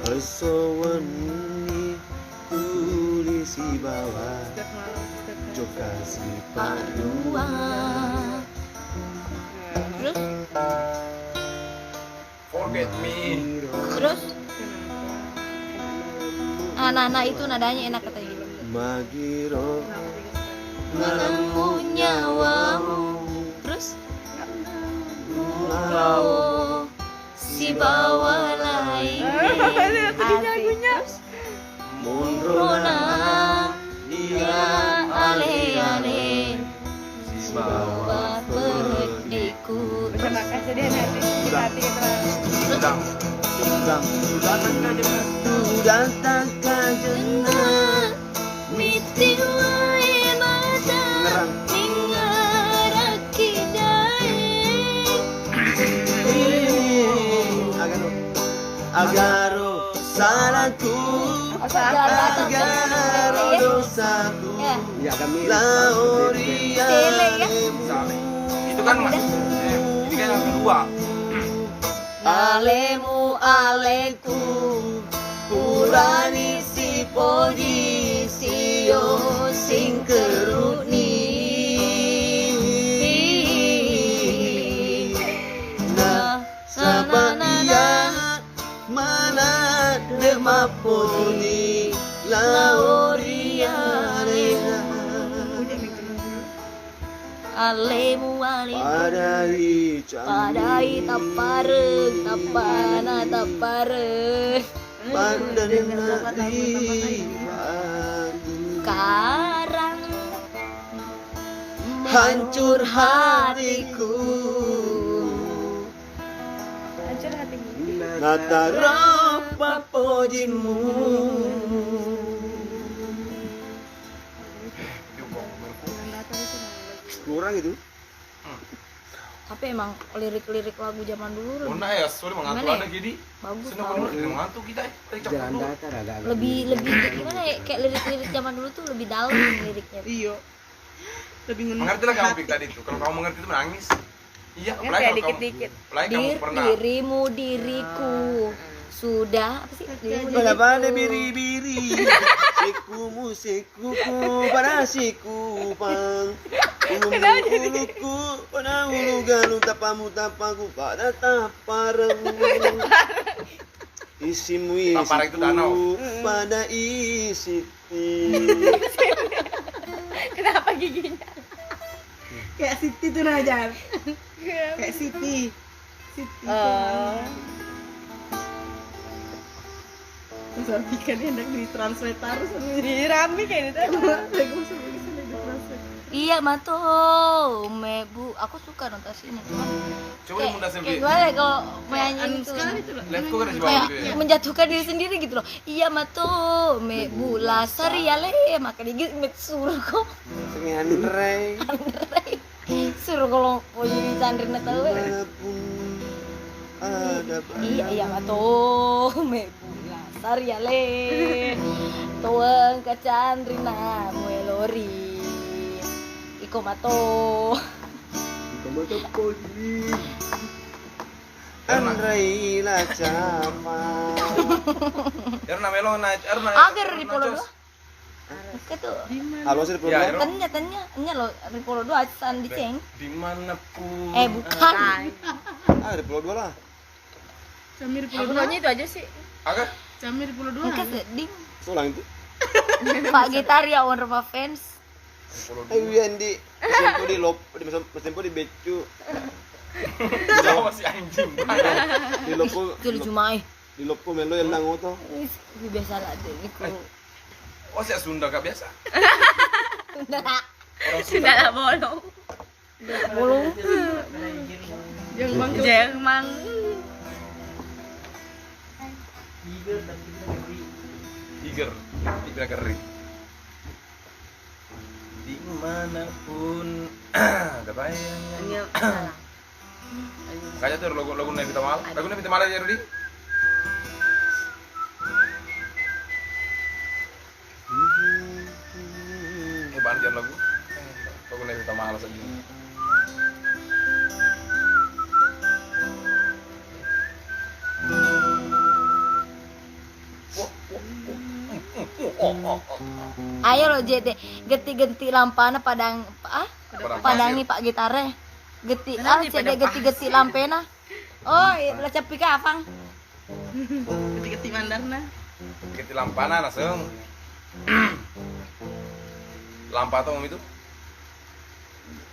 Persowani tulis di bawah Joka si Dua. Terus, Forget me. terus. Nah itu nadanya enak kata gitu. Magiro Menemu nyawamu. Terus, oh, si bawa lain. Terus, Rona dia ale-ale si bawa perediku. Terima kasih dia nanti di hati Udang Udang tak kajena Miti wae mata ningaraki dae. Agaro salahku Agaro dosaku Ya, Ya kami. Laurianemu Itu kan Mas. Ini kan yang kedua. alemu aleku Nurani si poji siyo sing keruni na sabagia mana de maponi laoria leha Alemu alemu padai tapareng tapana tapareng pandai karang hancur hatiku Hancur hatimu. Natara pojimu kurang itu tapi emang lirik-lirik lagu zaman dulu Bunda ya, sorry mengantuk Gimana ya? ada gini. bagus Senang tau. bener ini mengantuk kita. Jalan datar agak-agak. lebih gimana ya, kayak lirik-lirik zaman dulu tuh lebih dalam liriknya. Iya. Lebih ngena. Mengerti lah kamu Pik tadi itu. Kalau kamu mengerti itu menangis. Iya, Ngerti apalagi ya, kalau kamu dikit-dikit. apalagi kamu pernah. Dirimu diriku sudah apa sih? Dirimu Kenapa ada diriku. biri-biri Sikumu sikuku pada siku pang Ulu-uluku pada ulu galu tapamu tapaku pada tapareng Isimu Tapar itu danau. isiku pada isiti Kenapa giginya? Kayak Siti tuh Najar. Kayak Siti. Siti. Oh. Terus Abi kan hendak ditranslate harus Jadi rame kayak gitu. Lagu sampai bisa ditranslate. Iya mato, mebu. Aku suka notasi ini. Cuman Coba kayak, Bunda kayak Selvi. gimana ya kalau menyanyi Anu itu? sekarang itu loh. Live kok ada di bawah Kayak gitu ya. menjatuhkan diri sendiri gitu loh. Iya mato, mebu lasar ya le, maka digit suruh kok. Sengen rey Suruh kalau mau jadi sandrina tahu ya. Walaupun ada Iya iya mato, mebu lasar ya le. Tuang kacandrina muelori. Iko mato. Kamu tuh poji. Andrei la chapa Erna Melo na Erna. Agar di polo dua. Itu Halo sih Ya, problem tanya nya lo di polo dua san di ceng. Dimanapun. Bukan. Ah di Pulau 2 lah Camir Aku 22. taunya itu aja sih. Agak Camir 22. Bukan sedih. Tulang itu Pak gitar ya one rumah fans. Ayo Andi Mesempo di lop Mesempo di becu Jawa si anjing. Di lopo Itu lucu mai. Di lopo melo yang lango to Biasa lah deh itu. Oh, si Sunda gak biasa. Sudah lah bolong. Bolong. Yang bang Jerman. Tiger. Tiger kering. Dimanapun ada bayangan. Ini salah. Kayaknya tuh lagu Nevita Mal. Lagu Nevita Mal ya Rudi. Bantian lagu. Lagu Nevita Mal saja. Ayo lo JT geti-geti lampana padang padangi Pak gitare. Geti CD geti-geti lampena. Oh, iya capi ka apang. Ketik-ketik mandarna. Kita lampana langsung. Lampa atau itu?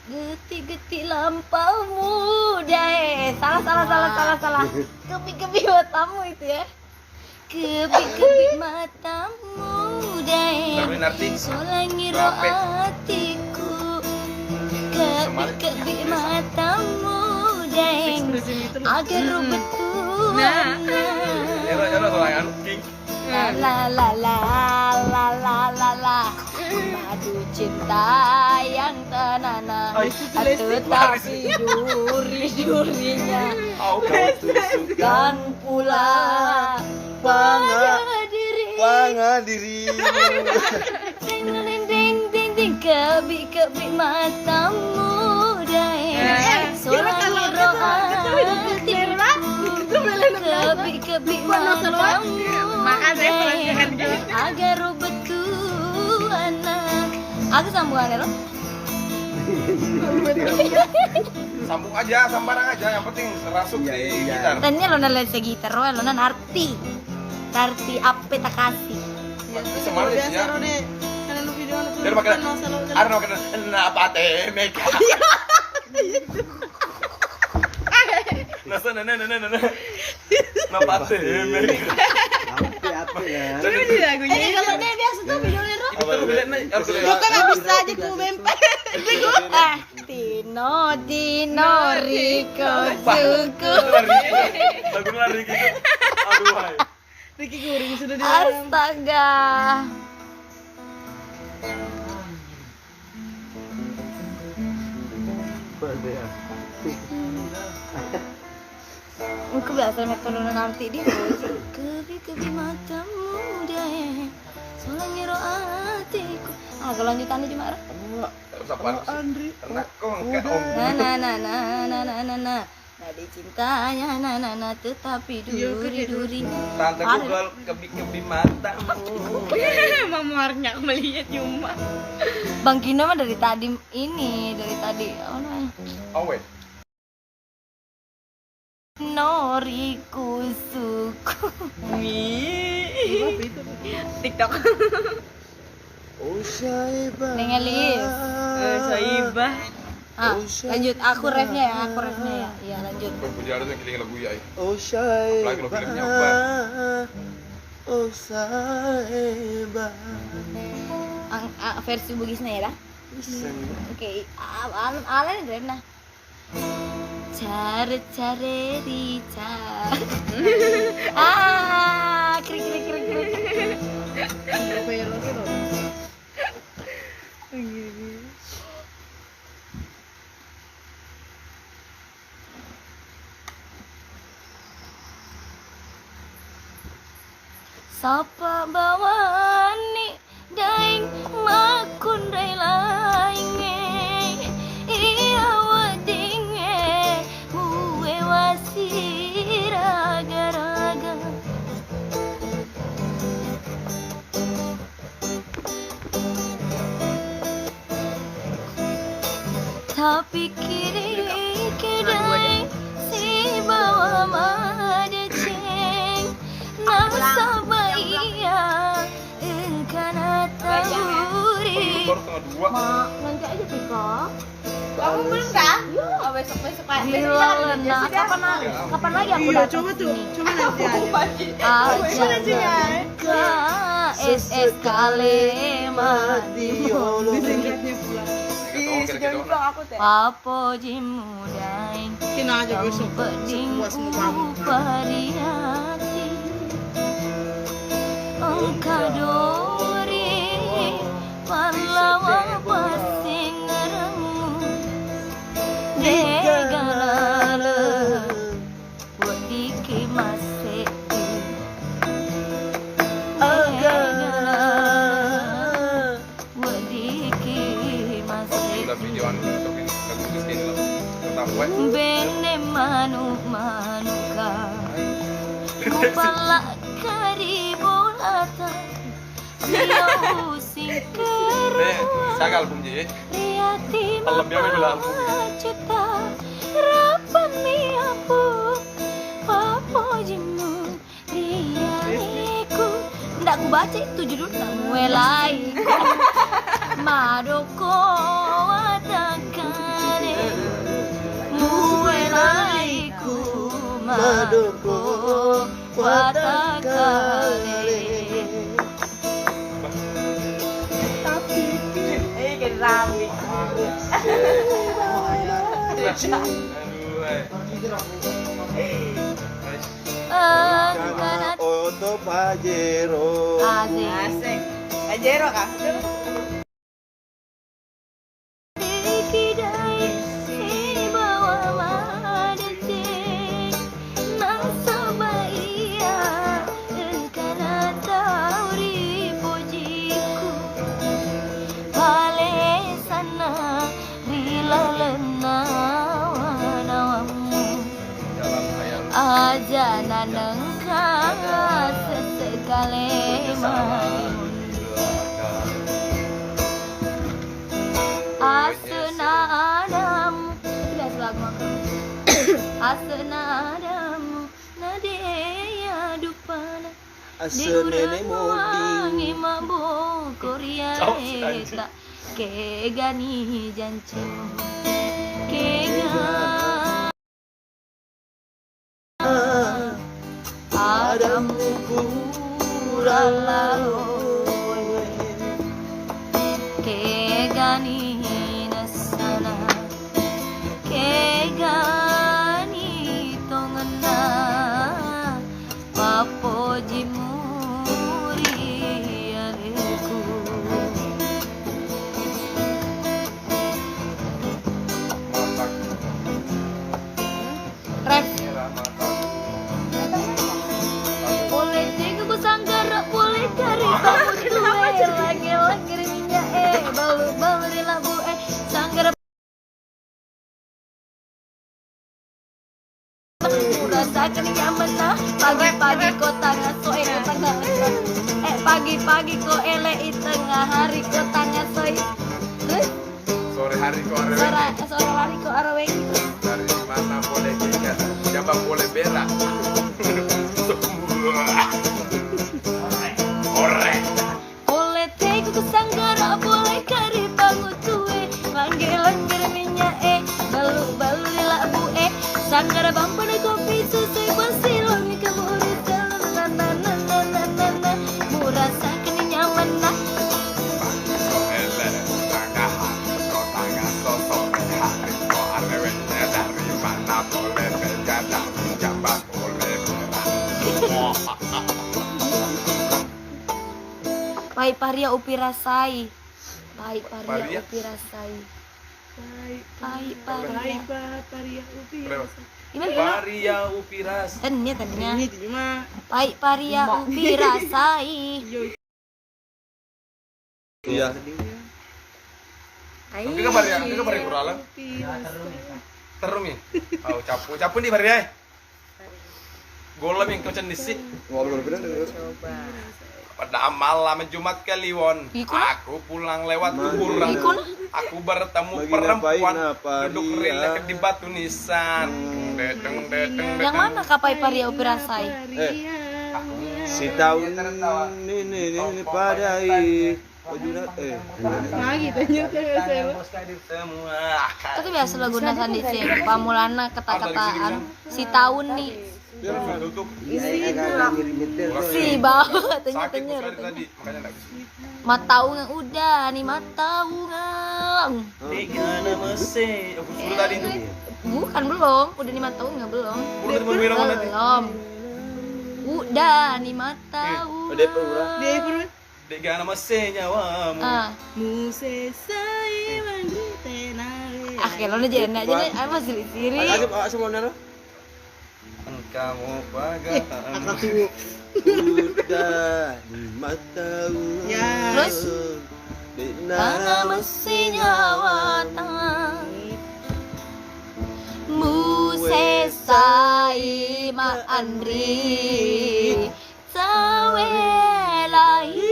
Geti-geti lampaumu deh. Salah. Kepi-kepi matamu itu ya. Kepi-kepi matamu deh. Laguin arti. Solangi Rape. hatiku. Kepi-kepi matamu deh. Ekspresi itu loh. Agar betul. Nah. Ya lo soalnya anu King. La madu cinta yang tenana tetapi duri-durinya dan pula pada diri ding ding ding kebi matamu deh solangi roh hatiku kebi matamu Makan referensi Aku sambungannya loh. Sambung aja, sambarang aja, yang penting rasuk di gitar. Tanya lo nalan sa gitar, lo nan arti. Arti apa tak kasih. Semangat Biasa ya. Rode. Karena lu video lu Dia makan, no selalu ada makan, apa teh, meka. Nasa, nana, napa teh, meka. Apa ya? Coba di lagunya. Kalau dia biasa tuh videonya lo. Itu harus Lu kan nggak bisa aja ku bempet. Tino, Rico, Suku. lagu lari gitu. Aduh, hai. Ricky Guring sudah di dalam. Astaga. Aku biasa metode nanti di kebi matamu deh. Soalnya ngiro hatiku. Kalau lanjutannya di mana? Sabar. Andri. Karena kau enggak om. Nah. Nadi cintanya tetapi duri. Tante Google kebi matamu. Emang muarnya melihat cuma. Bang Kino mah dari tadi apa namanya? Awe. Noriku suku. TikTok. Nengelis. Soibah. Lanjut aku refnya ya. Iya, lanjut. Puji ada yang kiling lagu ya. Oh Syaiba. Lagi lo filmnya apa? Oh Syaiba. Versi Bugisna ya dah. Oke, alam ref nah. Care rica. Krik. Apa ya lo gitu? Sapa bawani daing makun rai lainge iya wadinge uwe wasira raga. Tapi kiri kedai si bawa madeceng nasabaya engkana tauri. Baru setengah dua. Nanti aja Piko. Kamu belum kah? Oh, besok Pak. Gila Lena, kapan lagi aku Iya, datang coba tuh. sini? Coba nanti aja. Aja ke SS Kalemat Disingkatnya pula. Papo jimudaing Kina aja besok. peding Puas mau kamu. upariati Engkadori Parlawa pasing ngeremu Degalala Wadiki masih Degalala Wadiki masih Udah videoan tapi lagu terus ini loh. Ketawa. Bene manuka Kupala karibulata Siau singkeru Deh, saya album je. Riati Alam dia ambil album ini. cita Rapan miapu Papo jimu Rianiku Nggak aku baca itu judul Samuelai Madoko watakane Muelaiku Madoko watakane Rami. Angkanat Oto Pajero. asik Asik. Ajero kah? Dikidai si bawa madete Nasabaya engkana tauri pojiku Pale sana rilalena wanawamu Aja nanengka sesekale madimun asa nenek Wangi modi. mabuk Korea eta Kegani jancu Kega Adamu kurang lalu Kegani nasana Kegani tongena Papo jimuri aleku Ref boleh tiga ku sanggara boleh cari kamu tuwe lagi minyak bau di labu sanggara rasakan nyaman nah pagi-pagi kota ngasoe pagi-pagi ko ele i tengah hari kota ngasoe Sore hari kok ada sore hari ko arawe dari mana boleh tiga, siapa boleh berak. Ore. boleh tegu ku sanggara boleh kari bangun tuwe langgir minyak balu di labu sanggara bambu kopi susu basilong kemuri na murah sakin nyaman nah Ele tangah kau tangah sosok hari kau arewenya dari mana boleh berjalan jambat boleh berak. pai paria upi rasai pai paria Paria? upi rasai pai Paria paria upi. gimana Varia upiras. tanya tanya Ini cuma pai paria upi rasai Iya. Nanti ke Varia kurang. Terum ya. Oh capu di Varia. Golem yang kau cendisi. Ngobrol bener. Pada malam Jumat Kliwon, Iku? aku pulang lewat kuburan. Iku? Aku bertemu Bagi perempuan ngapain apa duduk dia? rileks di batu nisan. Dedeng. yang mana kak pai paria upi rasai Si tahun ini padai. Bajuna lagi tanya saya. Semua. itu biasa lagu nasan di sini pamulana kata-kataan si tahun nih Dia langsung tutup. si bawa tanya Sakit sekali tadi, makanya enggak bisa. mataungan udah nih mataungan Digana mese. Aku suruh tadi itu. bukan belum udah nih mataungan belum Udah tadi mau bilang nanti. belum udah nih mataungan Ada pura. Dia pun Digana mese nyawamu. muse sai mandi tenare. akhirnya lo jenda jadi apa siri-siri Ada awak semua naro. Kamu bagai Udah di mata Ya. Terus? di Tanah mesti nyawa tangan Musesai ma Andri Sawe lahi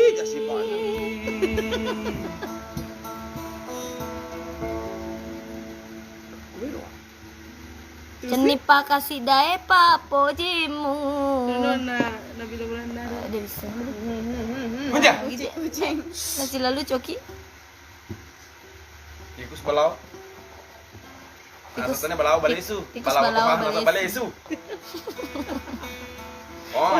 Cenipa kasih dae papo jimu Nabila Wulandari. Ada bisa Kunja. Kucing. Nasi lalu coki Tikus balau. Tikus- Asalnya balau balesu. tikus balau balesu. Balesu. Oh.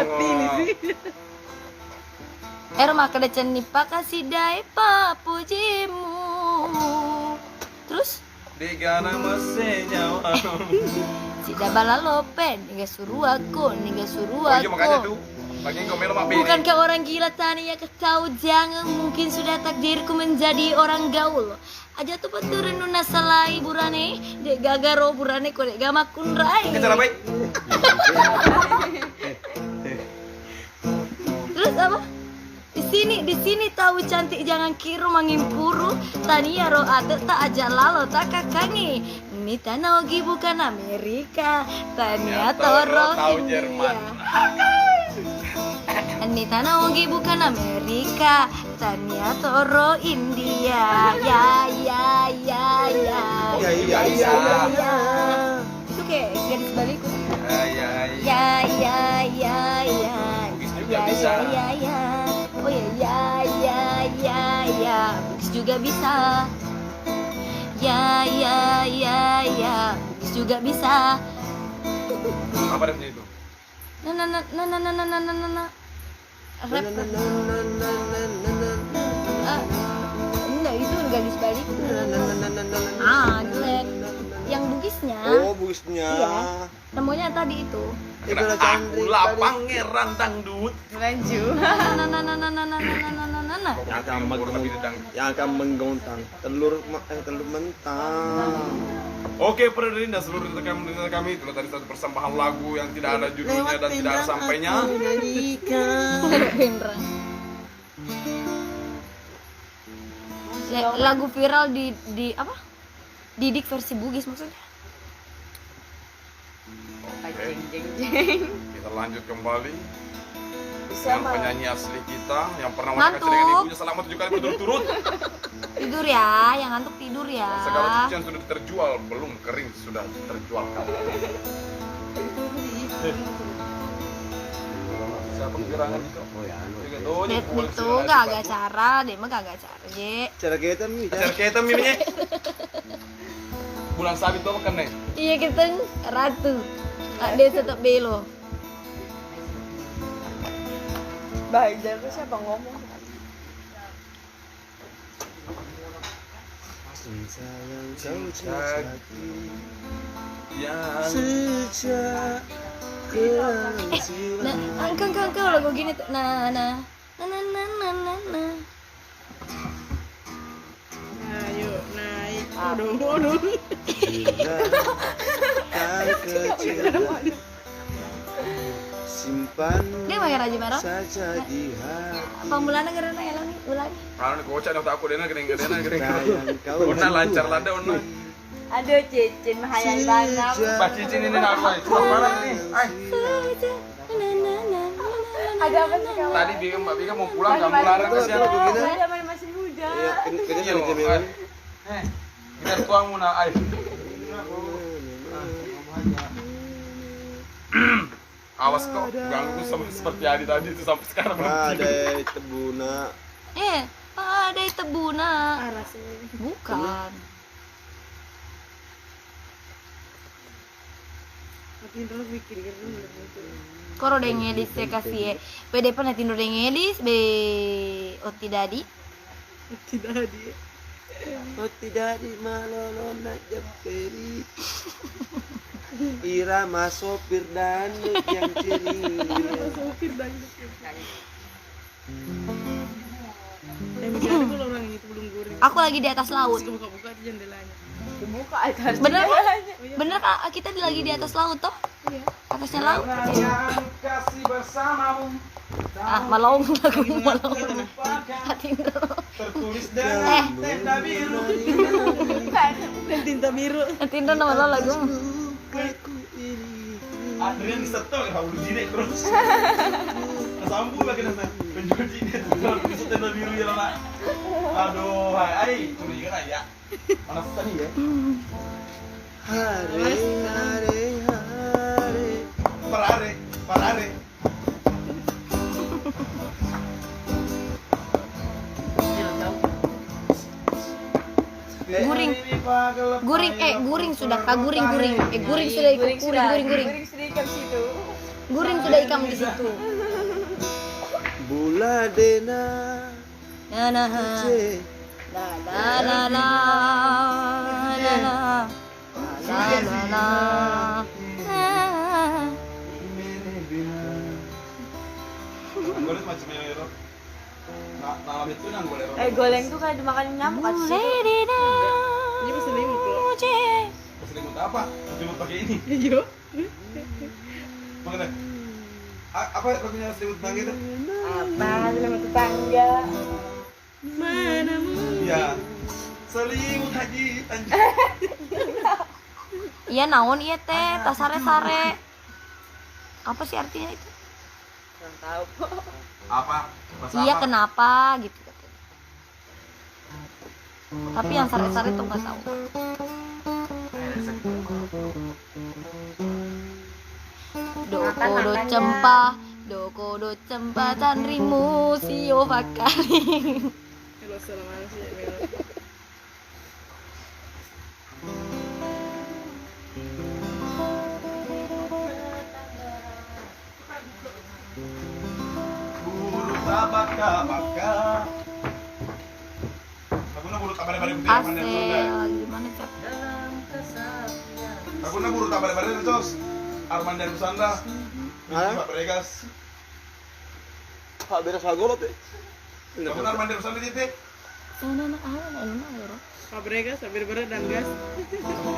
maka ada cenipa kasih dae papo jimu Terus Digana mese nyawamu. Tidak bala lopen, niga suruh aku, Oh iya makanya tuh. Lagi ngomel sama bini. Bukankah orang gila tania kau jangan mungkin sudah takdirku menjadi orang gaul. Aja tuh paturin nuna salai burane, dek gagaro burane ko dek gamakun rai. Cara baik. Terus apa? Di sini tahu cantik jangan kiru mangimpuru. Tania ro ate tak aja lalo tak kakangi. Mita Nogi bukan Amerika. Tania Toro tahu India. Jerman. Anita Nogi bukan Amerika. Tania Toro India. Ya. Itu kayak garis balik. Ya. Ya. Bagus juga. juga Ya bisa. ya ya ya. Oh ya. Bugis juga bisa. Ya Bugis juga bisa. Apa remnya itu? Rap. Enggak, itu gadis balik. Jelek. Yang Bugisnya. Oh, busnya. Iya. Namanya tadi itu. Itulah Aku Chandri. lah pangeran dangdut. Lanjut. Yang akan Yang akan menggontang telur mentah. Oke, Perdrin dan seluruh rekan kami itulah tadi satu persembahan lagu yang tidak ada judulnya dan tidak ada sampainya. Lagu viral di apa? Didik versi Bugis maksudnya. Kita lanjut kembali dengan penyanyi asli kita yang pernah mengangkat Ngantuk. dengan ibunya selama 7 kali berturut-turut. Tidur ya, yang ngantuk tidur ya. Segala cucian sudah terjual, belum kering sudah terjual kali. Siapa kegerangan itu? Oh ya, anu. Oh, Det itu gak agak cara, deh mah gak agak cara, Je. Cara kita nih. Ajar kita miminya. Bulan sabit tuh makan nih. Iya kita ratu. Dia tetap belo. Baik, jadi siapa ngomong? Sayang kau Sakti yang sejak kelahiran. Nah, engkau lagu gini tuh. Nah. Ayo naik. Odong. Bila kau kecil simpan Dia main Raja Merah. saja di hati. Pamulana karena elang ulang. kalau kocak dah takut dena gering. Sayang kau Ona lancar lada ona. Aduh, Cicin mahayal banget. Pak Cicin ini nak apa? Apa ini? Ay, Ada apa sih kamu? tadi Mbak Bika mau pulang kamu larang ke siapa begini? Saya masih muda. Iya, kena Iya, kena ay. Biar tuangmu nak ay. Awas kok ganggu sama seperti Adi tadi itu sampai sekarang belum tidur. Ada tebuna. Padai tebuna. Bukan. Makin terus mikir gitu. Koro dengelis saya kasih. Pede pernah tidur dengelis be oti dadi. Tidak dia. Oh tidak di malolona jeperi. Irama sopir dan yang ceria. Sopir dangdut. Mungkin ada kalau orang itu belum goreng. Aku lagi di atas laut. Buka-buka aja jendelanya. Dibuka itu harus Bener kan? dibuka. Bener Kak, kita lagi di atas laut toh? Iya. Atasnya laut. Yang kasih bersamamu Malong lagu malong. Hatindo. tertulis dengan tenda biru. Dan tinta biru. Hatindo nama lo lagu. Adrian disetel ya udah jine terus. Sambung lagi nasa penjual jine terus bisa tenda biru ya lah. Aduh, hai curiga kan ya. Mana tadi ya? Hari. Parare. Guring sudah Kak, guring. Guring sudah ikut guring. Guring sedikit situ. Guring sudah ikam di situ. Bula dena. Nah. Ce. Golek macam melero. Nah, itu nang golek. Goleng tuh kayak dimakan nyamuk kan sih. Ini pasti selimut loh. Selimut apa? Selimut pakai ini. Iya. Makanya. Apa lagunya selimut bang itu? Apa? Selimut tetangga. Manamu. Iya. Selimut haji anjing. Iya naon iya teh, tas sare-sare. Apa sih artinya itu? Kurang tahu. Apa? Bahasa Iya apa? kenapa gitu katanya. Tapi yang sare-sare tuh nggak tahu. Do cempah Doko do cempatan rimu sio fakari. Hello, selamat siang. Buru tabaka baka. Aku na buru tabare-bare putih Asel, Armand dan Sunda. gimana cak? Aku na buru tabare-bare Sos. Armand dan Sunda. Hah? Pak Bregas. Pak beres golot ya. Aku na Armand dan Sunda titik. Fabrega, sabir berat dan gas.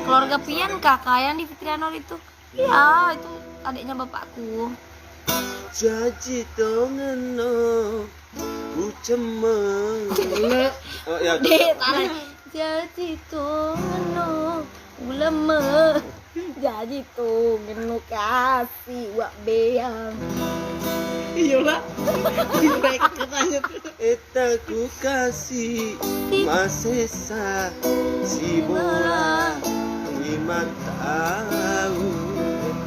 Keluarga Pian kakak yang di Fitrianor itu. Iya, itu adiknya bapakku. Janji tongeno ucemeng. Oh ya. Dek, tarik. Jadi tongeno ulama. Jadi tongeno kasih wak beang. Iya lah. Baik katanya tuh. Eta ku kasih masesa si bola 5 tahun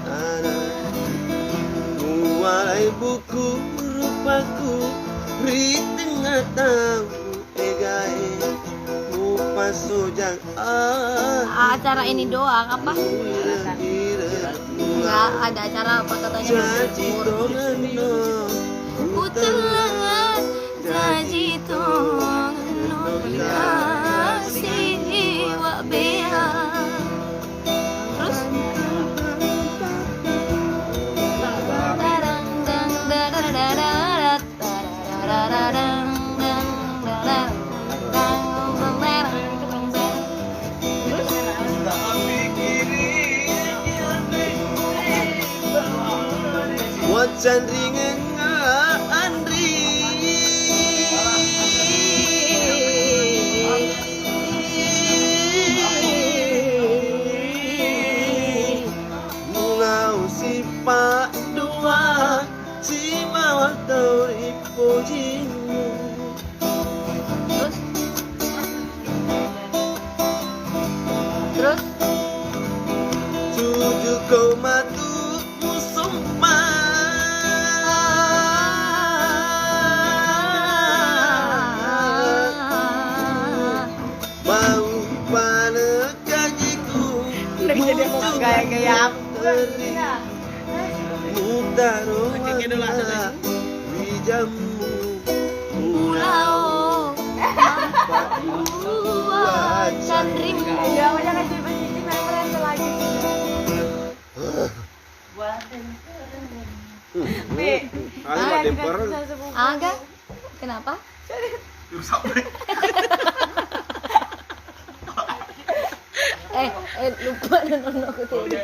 anak mulai buku rupaku ri tengah tahu egae mu pasojang Acara ini doang apa? Enggak, ada acara apa katanya? janji tongeno Putelan janji tongeno kasih wak beang. Terus wajan ringen andri Mulau si pak dua si mawar tori pojimu terus 7,7 sumpah mau pada gajiku Jadi mau gaya-gaya mutaro Oke, dulu lah. wijamu pulau wajan rimu. Ya, banyak aja bercici main lagi. Ada mah demper Agak. Kenapa? Jurus apa? Lupa nonton aku tadi.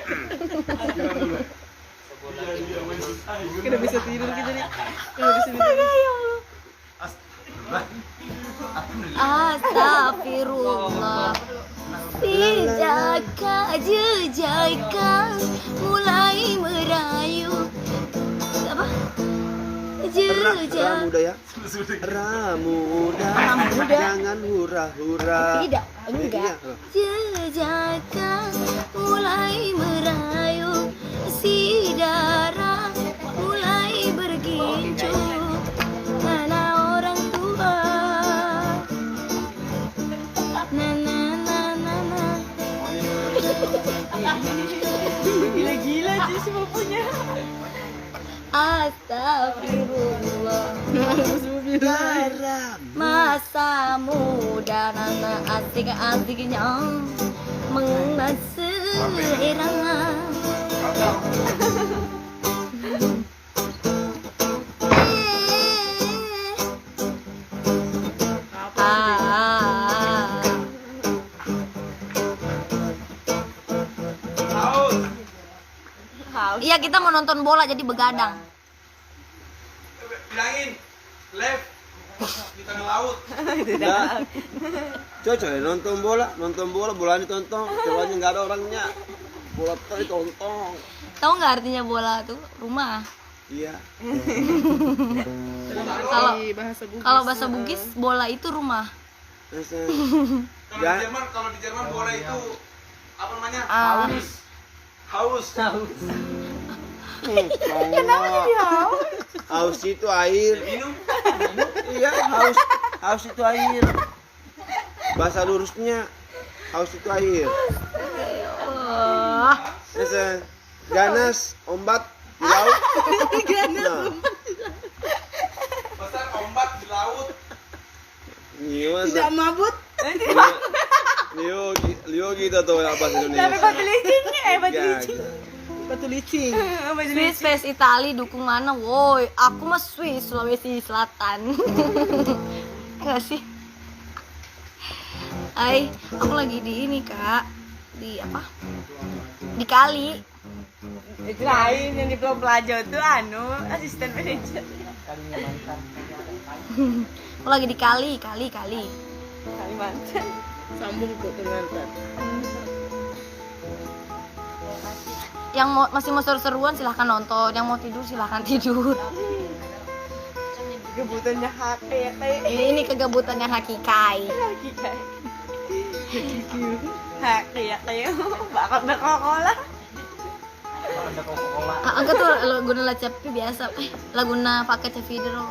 Kita bisa tidur kita nih. Kalau bisa tidur. Astagfirullah. Jejaka mulai merayu. Apa? Jejak. ramuda ya ramuda jangan hura-hura Tidak, enggak. Jejaka mulai merayu, si darah mulai bergincu. Mana orang tua? Na na na na na. Gila-gila sih sepupunya. Astagfirullah. garam Masa muda nana asik-asiknya mengbasuh irama. Iya, kita mau nonton bola jadi begadang. Bilangin left di tengah laut. Enggak. Cocok ya nonton bola bolanya tonton, bolanya nggak ada orangnya. Bola tadi tonton. Tahu nggak artinya bola tuh? Rumah. Iya. Kalau bahasa Bugis. kalau bahasa Bugis bola itu rumah. Masa- Kalau Ya. di Jerman bola itu apa namanya? Ah. Haus. Kenapa dia haus? Haus itu air. Iya, haus itu air. Bahasa lurusnya haus itu air. Biasa ganas, ombat di laut. Nah, Besar ombak di laut. iya Tidak masa. mabut. Lio gitu tuh bahasa Indonesia. Batu licin batu Ya, licin. Batu licin. Swiss face Itali dukung mana? Woi, aku mah Swiss Sulawesi Selatan. Enggak sih? Aku lagi di ini kak, di apa? Di kali. Itu lain yang di Pulau Pelajo tuh asisten manajer. Aku lagi di kali. Kalimantan. Sambung ke Kalimantan. Yang masih mau seru-seruan silahkan nonton, yang mau tidur silahkan tidur. Kebutuhannya hak ya kayak Ini kegabutannya hakikai. hak ya kayak bakal berkokola. Angkat tuh laguna Lacapi biasa, laguna pakai Cevidero.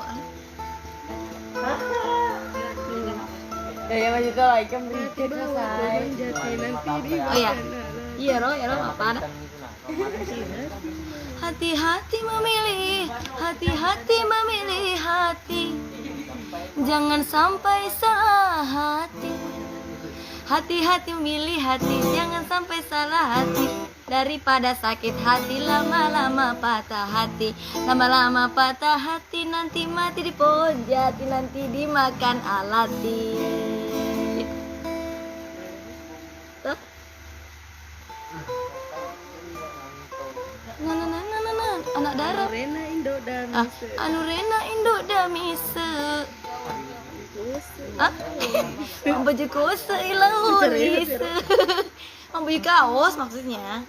Ya masih tuh lagi berikut selesai. Oh iya, iya roh apa ada? Hati-hati memilih hati. Jangan sampai salah hati. Hati-hati memilih hati, jangan sampai salah hati. Daripada sakit hati, lama-lama patah hati. Lama-lama patah hati, nanti mati di pohon jati, nanti dimakan alati. Tuh. Nah, anak darah. Rena Indo dan Anu Rena Indo Damise. Baju kosa ilau lise. Baju kaos maksudnya.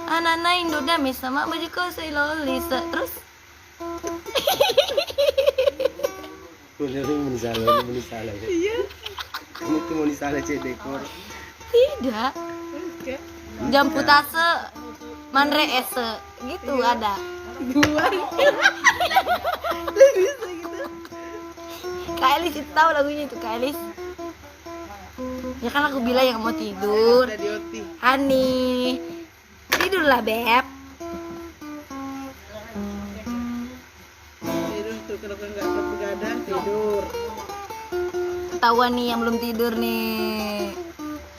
Anak Indo Damise sama baju kosa ilau lise. Terus Ini salah. Iya. Ini tuh mau salah dekor. tidak. Jampu tase manre ese gitu ada. Kak Elis itu tahu lagunya itu Kak Elis. Ya kan aku bilang yang mau tidur. ada di Oti. Hani, tidurlah beb. Tidur tuh kalau nggak begadang tidur. Ketahuan nih yang belum tidur nih.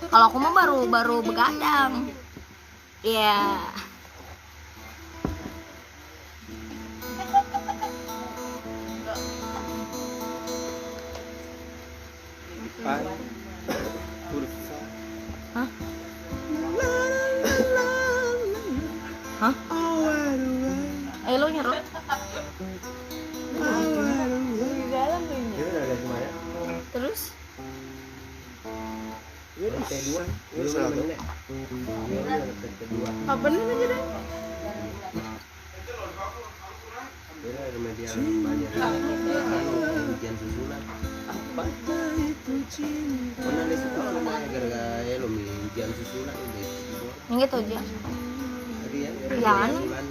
Kalau aku mah baru begadang. Iya. Kursa. Hah? Hah? Ayo lo nyerot. Dia ada kemana? Terus? Kedua. Kedua. Apa namanya deh? Dia ada media banyak. Ujian susulan. Apa? Pernah di situ gara-gara lo ujian susulan Ingat aja. tadi ya. Yan. Susulan.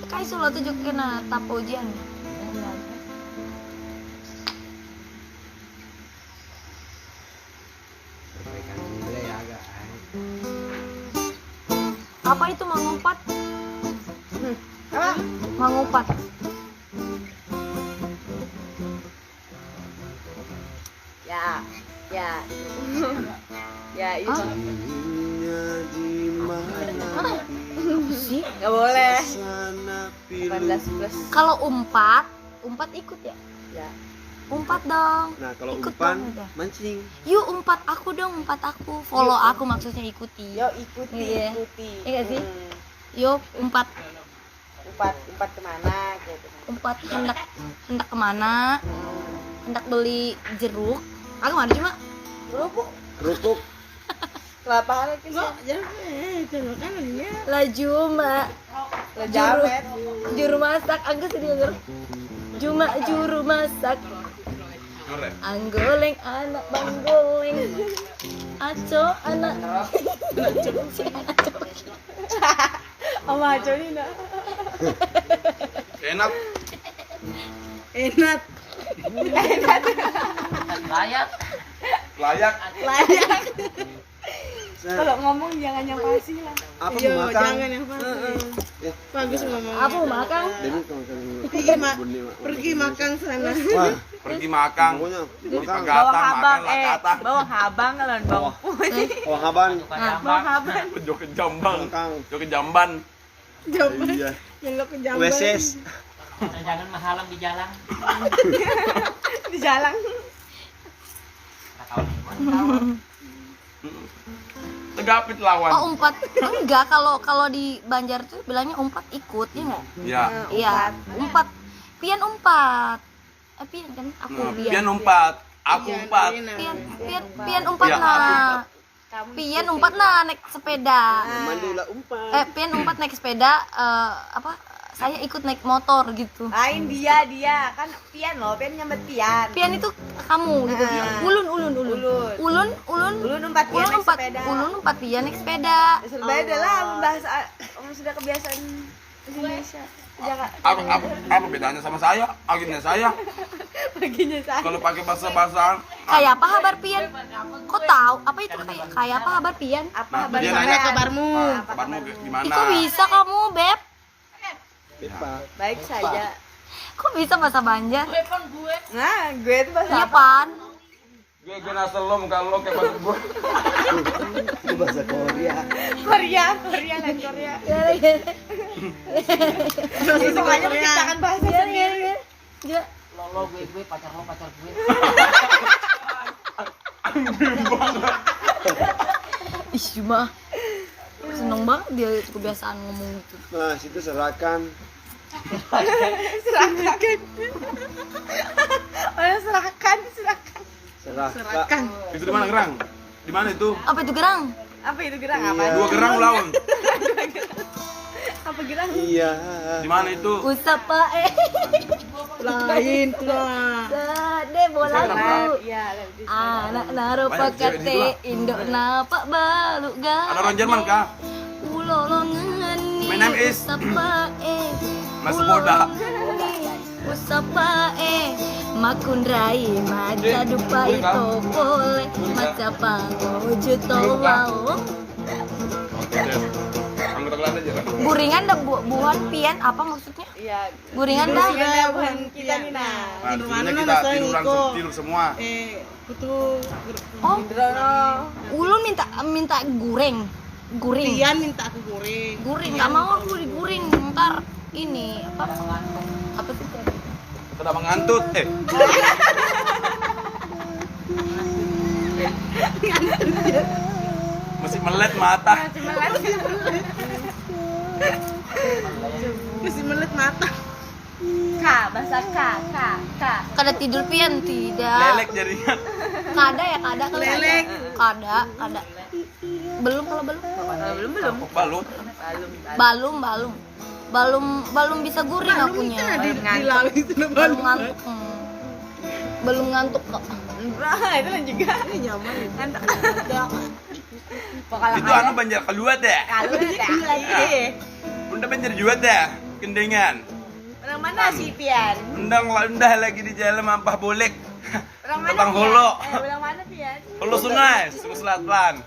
Kai solo tujuh kena tapo ujian. Perbaikan nilai agak. Apa itu mangumpat? Apa? Mangumpat. Ya. Ya itu. Hah? Dunia di mana Apa sih? Nggak boleh. sana 18 plus. Kalau umpat ikut ya? Ya. Umpat dong. Nah, kalau Ikut umpan dong udah. mancing. Yuk umpat aku dong, umpat aku. Follow aku maksudnya ikuti. Yo ikuti. Iya. Ikuti. Iya nggak sih? Yuk umpat Empat kemana gitu. umpat hendak kemana? Hendak beli jeruk. Aku mana cuma Kerupuk. Kerupuk. Kelapa halus sih. Jangan kanannya. laju mak Lejamet. juru masak aku sedih denger. Juru masak anggoleng anak banggoleng aco anak Sama aja nih nak. Enak. Enak. Layak. Layak. Layak. Kalau ngomong jangan yang pasti lah. Apa Yo, mau makan? jangan yang pasti. Bagus ngomong. Apa makan? Jadi kalau Pergi makan sana. Wah, Pergi makan. pokoknya Di makan. Pegatang Bawang habang, makan lah kata. bawang habang kalau bawang putih. Oh, haban. Bawang habang. Joki Jambang. Makan. Joki Jamban. Coba. Iya. Nyelok ke jamban. Weses. Jangan mahalang di jalan. Di jalan. Tegapit lawan. Oh, umpat. Enggak, kalau di Banjar tuh bilangnya umpat ikut, ya enggak? Ya. Iya, umpat. Pian umpat. Pian kan aku Pian umpat. Aku umpat. Pian umpat Ya, nah. Pian umpat nah naik sepeda. Mandilah umpan. Pian umpat naik sepeda, saya ikut naik motor gitu. Lain dia kan pian loh, pian nyambet pian. Pian itu kamu gitu. Ulun. Ulun umpat pian naik sepeda. Ulun umpat pian naik sepeda. Beda lah membahas orang sudah kebiasaan Indonesia. Jangan Apa bedanya sama saya? Akhirnya saya. baginya saya. Kalau pakai bahasa-bahasaan. Kayak apa kabar pian? Kok tahu? Apa itu kayak apa kabar pian? Apa Nah, dia kabar nanya kabarmu. Kabarmu gimana? Kok bisa kamu, Beb? Baik saja. Kok bisa bahasa Banjar? Nah, gue itu bahasa Iya, apa? Pan. Gue nasel lo muka lo kayak bahasa gue. Itu bahasa Korea. Korea dan Korea. Semuanya menciptakan bahasa sendiri. Iya. Lo gue pacar gue. Ih, cuma seneng banget dia kebiasaan ngomong gitu. Nah, situ serahkan. Serahkan. Serahkan. Itu di mana gerang? Di mana itu? Apa itu gerang? Apa itu gerang apa? Iya. Dua gerang lawan. Apa gerang? Iya. Di mana itu? Usapa Lain pula. Sade bola bu. Iya, Anak naro Banyak cewek di pakate Indo napak balu ga. Ada orang Jerman kah? Ulolongan ni. My name is Usapa Mas Boda. Usapa makun rai maca dupa itu boleh maca pangoju towau. Anggota kelas aja kan? Guringan dah buhan pian apa maksudnya? Iya. Guringan dah. Kita bukan kita nih nah. Nah, Tidur dulunya mana kita nasa Iko? tidur semua. Kutu Oh, Indrono. ulun minta guring. Pian minta aku goreng. Guring, nggak mau aku diguring ntar ini apa sih? Sudah mengantut. Masih melet mata. Masih melet mata. Bahasa K. Kada tidur pian tidak. Lelek jadinya. Kada ya kada kalau Lelek. Kada. Belum kalau belum. Belum. Belum bisa guring akunya. Di laut itu Belum balu. ngantuk. Belum ngantuk kok. Nah, itu lah juga. Nyaman. Ngantuk. Itu anu Banjar kedua deh. Kalau lagi. Unda Banjar juga deh. Kendengan. Orang mana sih Pian? Undah lagi di jalan mampah bolek. Orang mana? Tentang Pian? Holo. Orang mana Pian? Holo Sungai Selatan.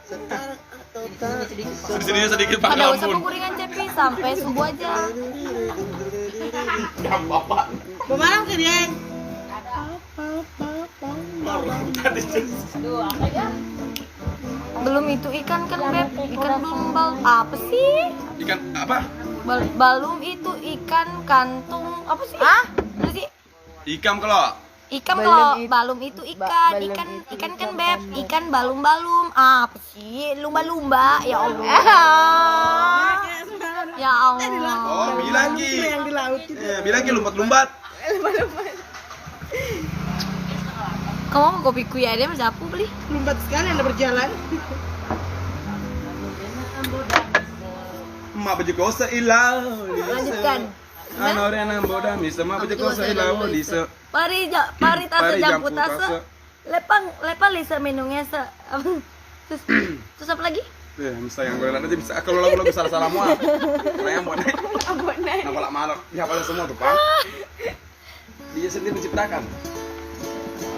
Sedikit sedikit Pak Kada usah Lampun. guringan cepi sampai subuh aja. Jam bapak. Pemalang ke dia. Belum itu ikan kan Beb, ikan belum apa sih? Ikan apa? Balum itu ikan kantung apa sih? Apa sih? Ikan kalau. Ikan kalau balum itu ikan kan Beb, ikan balum-balum. Apa sih? Lumba-lumba. Ya Allah. Ya Allah. Oh, bilang Ki. Yang di laut itu. Bilang Ki lumbat-lumbat. Kamu mau kopi kuya dia mas aku beli? Lumbat sekali Anda berjalan. Ma baju kosa ilau. Lanjutkan. Anore nang boda misa ma baju kosa ilau lisa. Pari tasa jampu tasa. Lepang lisa minumnya se. Terus apa lagi? Misalnya gue nanti bisa kalau lagu-lagu salah-salah semua. Yang buat naik. Nah, kalau malam dihafalin semua tuh, Pak. Dia sendiri menciptakan.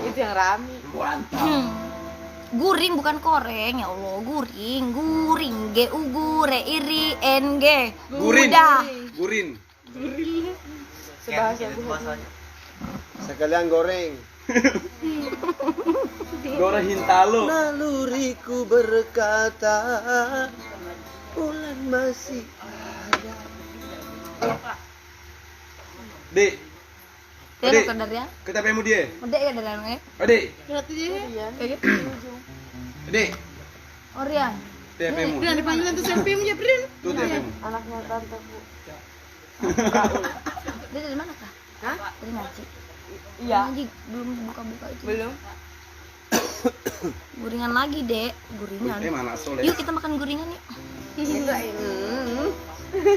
Itu yang rame. Guring bukan koreng, ya Allah. Guring, G U gure iri N G. Gurin. Udah. Gurin. Sebahasa gue. Sekalian goreng. Goreng hintalo. Naluriku berkata, bulan masih ada. Dek. Tiada Adik. kadarnya. Kita pemu dia. Udah ya dari anaknya. Adik. Berarti dia. Kayak gitu. Adik. Orian. TPmu. Dia dipanggil nanti sampai ya, Prin. Tuh TPmu. Anaknya tante Bu. Dia dari mana kah? Hah? Dari ngaji. Iya. Ngaji belum buka-buka itu. Belum. Guringan lagi, Dek. Guringan. Mana soleh. Yuk kita makan guringan yuk.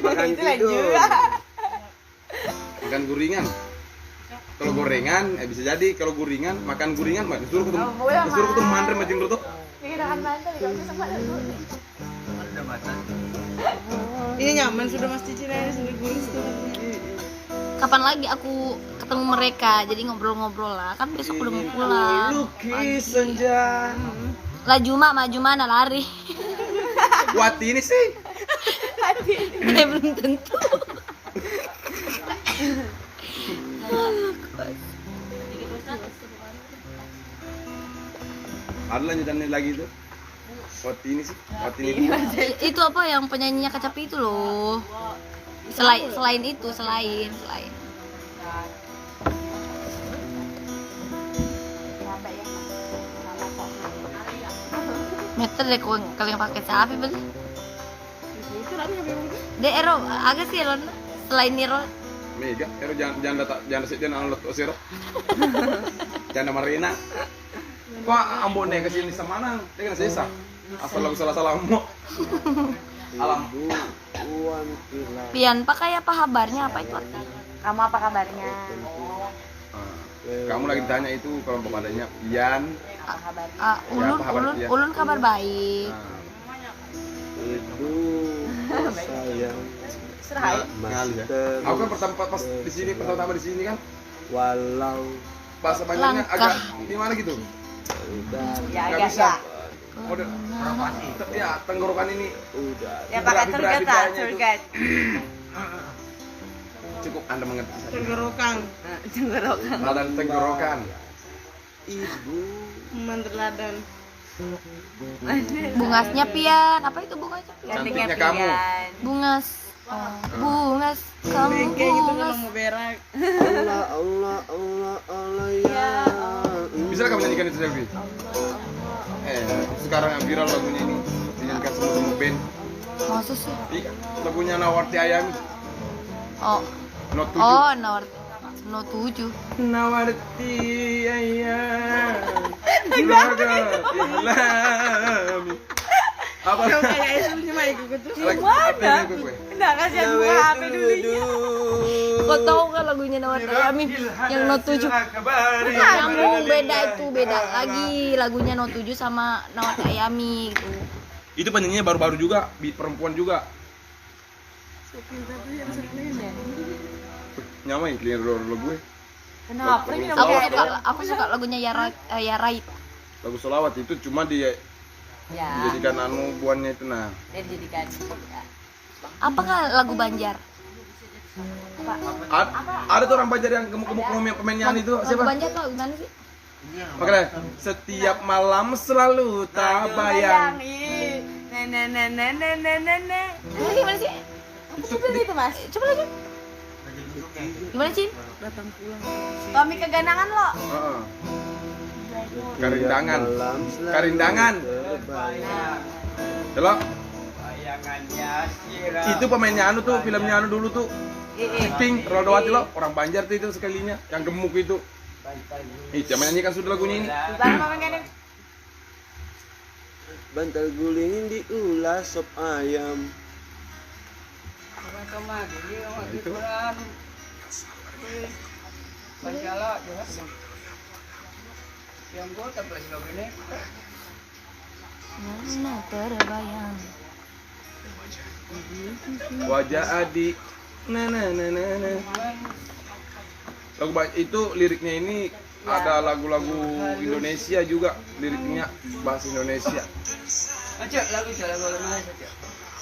Makan Itu lagi tidur. juga. Makan guringan. Kalau gorengan, bisa jadi. Kalau guringan, makan guringan, Mbak. Disuruh ketemu mandre macam itu. Ini nyaman sudah Mas Cici ini sendiri guring sudah. Kapan lagi aku ketemu mereka? Jadi ngobrol-ngobrol lah. Kan besok udah mau pulang. Lukis senja. Laju mak, maju mana lari. Wati ini sih. Belum tentu. Ada lanjutannya lagi itu. Wati ini sih. Wati ini. Itu apa yang penyanyinya Kacapi itu loh. Selain itu, selain. Meter deh kalian pakai sapi bener. Dek Ero, agak sih Ron. Selain Niro, Mega, Ero jangan lot osir. Jangan marina. Kok ambone ke sini semana? Dia kan sisa. Asal lagu salah-salah mau. Alam. Uang kilat. Pian pakai apa kabarnya apa itu artinya? Kamu apa kabarnya? Kamu lagi ditanya itu kelompok adanya Ian. Apa kabarnya? Ulun kabar baik. Ibu sayang. Serai. Master. Aku kan pas di sini pertama di sini kan Walau pas sepanjangnya agak gimana gitu. udah Ya Nggak agak bisa. ya. Udah. Ya tenggorokan ini udah. Ya pakai tour guide lah, tour guide. cukup Anda mengerti. Tenggorokan. Tenggorokan. Ladan tenggorokan. Ibu Manderladan. Bungasnya Pian, apa itu bungasnya? Cantiknya kamu. Bungas. Bungas, kamu Kayak gitu bungas. kalau mau berak. Allah ya. Bisa kamu nyanyikan itu Selvi? Sekarang yang viral lagunya ini dinyanyikan semua band. Masa sih? Iya, lagunya Nawarti Ayami. Oh, Not 7. oh, no 7. Nawarti Ayami. Laga Islami. Apa? Kau kayak itu cuma ikut tuh. Mana? Enggak kasihan gua HP dulunya. Kau tahu kan lagunya Nawati Ayami yang no 7? Nyambung beda itu, beda lagi lagunya no 7 sama Nawati Ayami gitu. Itu penyanyinya baru-baru juga, beat perempuan juga. Nyamain clear dulu gue. Kenapa ini Aku suka lagunya Ya Right. Lagu solawat itu cuma dia Ya. dijadikan buannya itu nah. Dia dijadikan. Apakah lagu Banjar? Ada tuh orang Banjar yang gemuk-gemuk yang pemainnya itu Lagu siapa? Banjar tuh gimana sih? Makanya setiap malam selalu tak bayang. Nah. Gimana sih? Itu Mas. Coba lagi. Gimana Cin? Kami keganangan lo. Heeh. Karindangan. Malam Karindangan. Halo. Itu pemainnya anu tuh, filmnya anu dulu tuh. King, Rodowati lo, orang Banjar tuh itu sekalinya, yang gemuk itu. Jangan nyanyikan sudah lagunya ini. Bantal guling diulas sop ayam. Itu. terbayang. Wajah adik. Nah. Lagu itu liriknya ini ada lagu-lagu Indonesia juga, liriknya bahasa Indonesia. Acak, lagu mana saja?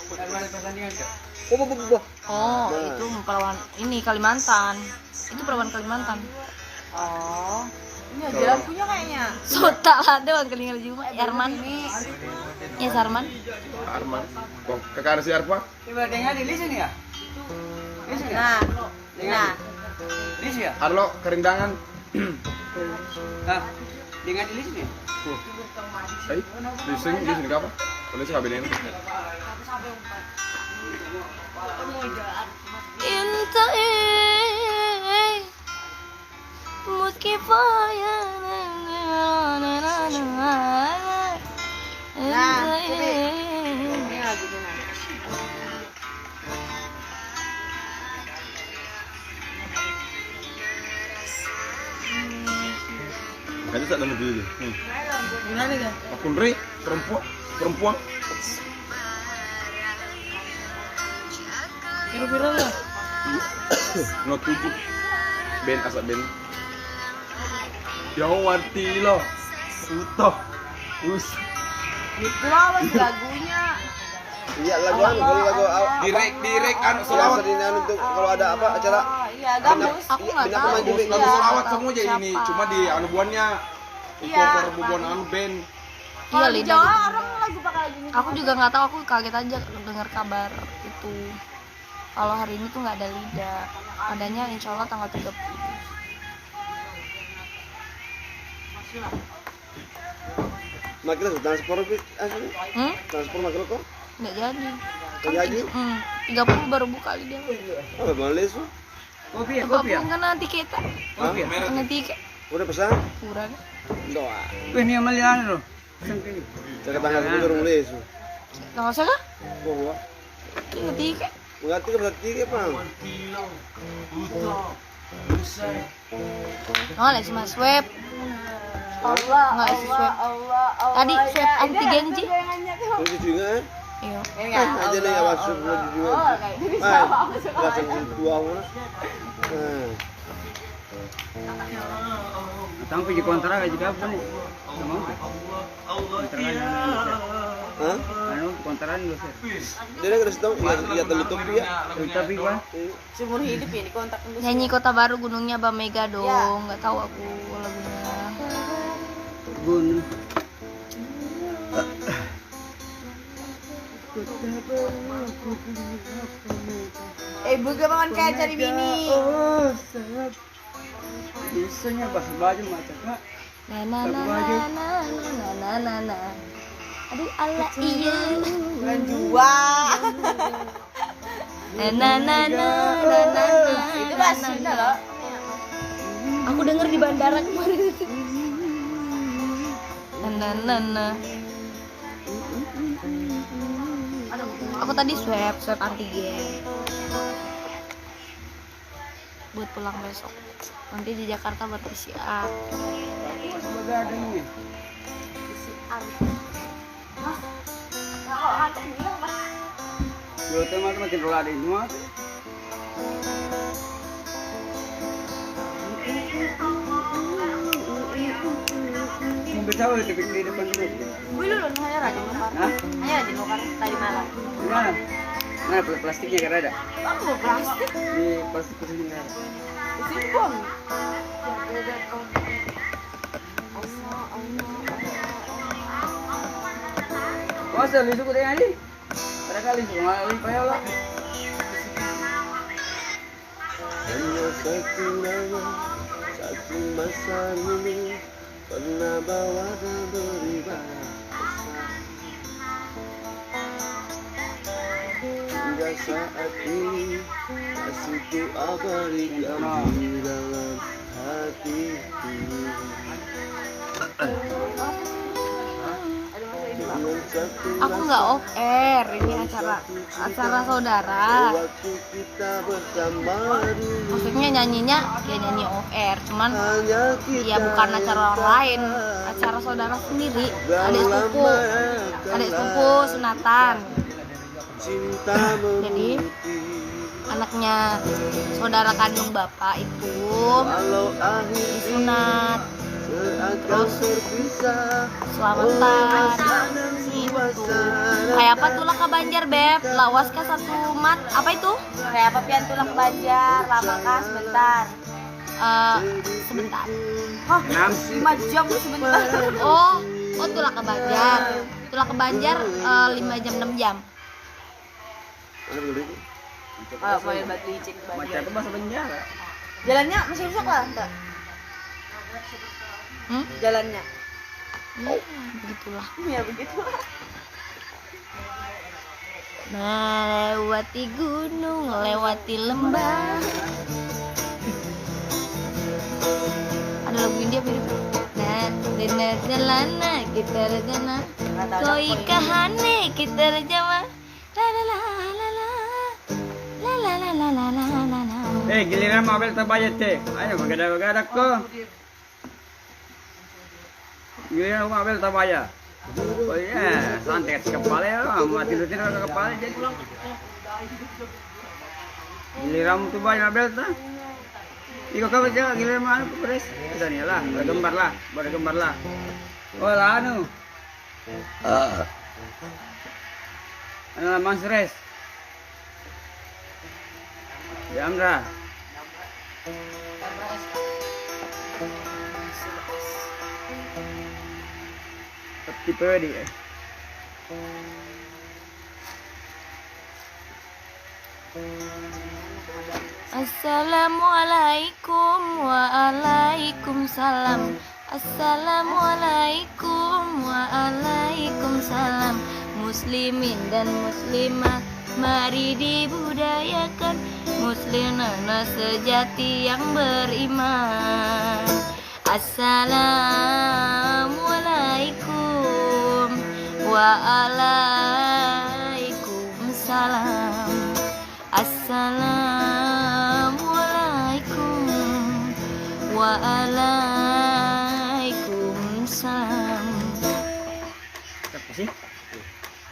Lagu mana pertandingan, Cak? Oh, itu perawan ini Kalimantan. Itu perawan Kalimantan. Oh. Ini aja lampunya kayaknya. Sota ada orang kelingal juga. Arman. Ya Sarman. Arman. Kok kakak si Arfa? Coba dengar di list ini ya? List ya? Nah. Nah. List ya? Arlo kerindangan. Nah, dengar di list ini. Di sini apa? Tulis kabin ini. Inta muskifaya Ini lagi dengar. Kayaknya tak ada dulu. Gimana kan? Akun Ri, perempuan. Kira-kira lah. No 7. Ben asal ben. Yang warti lo. Utoh. Itu awas lagunya. Iya lagu kalau lagu Direk anu selawat selawat. untuk kalau ada apa acara Oh, iya, gabus. Aku nggak Bina tahu. pemain juga. Lagu Nggak selawat tahu semua aja ini, siapa. cuma di anubuannya. Iya. Bubuan anu band. Iya Kalau di lidah. Jawa orang lagu pakai lagu ini. Aku juga nggak tahu. Aku kaget aja dengar kabar itu. Kalau hari ini tuh nggak ada lidah. Adanya insya Allah tanggal 30. Makanya transport asli. Transport makanya kok. Nggak jadi. Nggak jadi? 30 baru buka lidah. Oh, boleh su. Kopi ya? Apa kan nanti kita? Kopi ya? Nanti ke Udah pesan? kurang. Doa. Wih, ini amalian loh. Sangkini. Saya tanggal itu baru mulai su. Nggak usah lah. Wah, Nanti ke. berarti kan berarti apa? Oh, les mas swab. Allah, Nggak isi swab. Allah. Tadi swab antigen sih. Lu juga kan? Iya. Aja nih awas lu juga. Oh, kayak gini. Langsung dua orang. Datang pergi kontrak aja juga apa nih? Nggak mau. Kontrakan Hah? anu kontrakan lu sih. Dia kan situ ya tertutup ya. Tapi gua Seumur hidup ya dikontak terus. Nyanyi Kota Baru gunungnya Bamega dong. Nggak tahu aku lagunya. gunung. Bukan bangun kayak cari bini. Oh, sangat. Biasanya bahasa baju macam kak. Na na na na na na na na. Aduh Allah iya. Bukan jua. Na na na na na na. Itu bahasa Sunda loh. Aku denger di bandara kemarin itu. Na na na. Aku tadi swab antigen. Buat pulang besok. Nanti di Jakarta buat PCR. Sebagai ada nih. Yo teman makin rola ada ini mah. Mau bersama di depan dulu. Wih lu hanya rajin lokar. Hah? Hanya rajin lokar tadi malam. Gimana? Mana plastiknya kira ada? Aku mau plastik. Di plastik kecil ini ada. Simpon. Masa lu suka dengan ini? Pada kali suka ngalih payah lah. Hanya satu nama, satu masa ini pernah bawa dan beri hingga saat ini masih ku abadikan di dalam hatiku. Aku nggak off air, ini acara saudara. Waktu kita bersama dulu, Maksudnya nyanyinya ya nyanyi off air, cuman hanya kita ya bukan acara orang lain, acara saudara sendiri, adik sepupu sunatan. Jadi anaknya saudara kandung bapak itu disunat, terus selamatan gitu. Kayak apa tulah ke Banjar beb, lawas ke satu mat, apa itu? Kayak apa pian tulang Banjar, lama kah sebentar. Sebentar. Hah, 5 jam sebentar. Oh tulah ke Banjar, 5 jam 6 jam. Kalau mau batu licin Macam Banjar. itu bahasa penjara. Jalannya masih rusak lah, enggak? Jalannya. Begitulah. Ya begitu. Melewati gunung, lewati lembah. Ada lagu India mirip. Nah, jalana kita rejana. Koi kahane kita rejama. La la la la la. La la la la la la la la. Giliran mobil terbayar teh. Ayo begadang-begadang ko. Giliran mobil terbayar. Oh iya, santai ke kepala ya, mati tidur ke kepala jadi. Giliran tu bayar mobil tu. Iko kau je giliran mana pres? Sudah ni lah, bergembar lah. Oh lah anu. Mas Res. Jamra. Tipe dia. Assalamualaikum waalaikumsalam. Assalamualaikum waalaikumsalam. Muslimin dan muslimat, mari dibudayakan. Muslimana sejati yang beriman. Assalamualaikum waalaikumsalam. Assalamualaikum waalaikumsalam.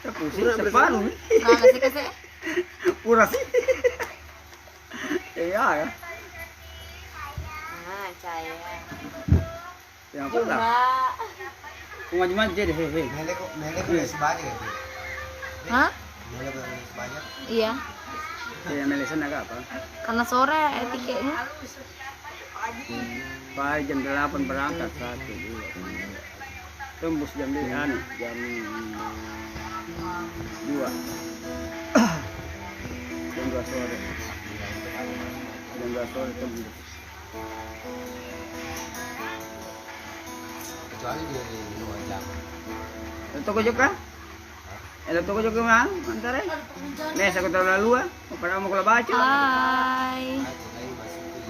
Terpusing separuh. Nah, kasih. Pura sih. Iya kan? Nah, saya. Yang apa lah? Cuma jadi hehe. Hah? Iya. Yang melesan agak apa? Karena sore tiketnya. Pagi jam 8 berangkat 1 2. Tembus jam 2 jam 2. Jam 2 sore. Jam 2 sore tembus. Kecuali di luar jam. Toko juga? Toko juga mang, antara. Nes aku tahu lalu ah. Pada mau kalau baca. Hai.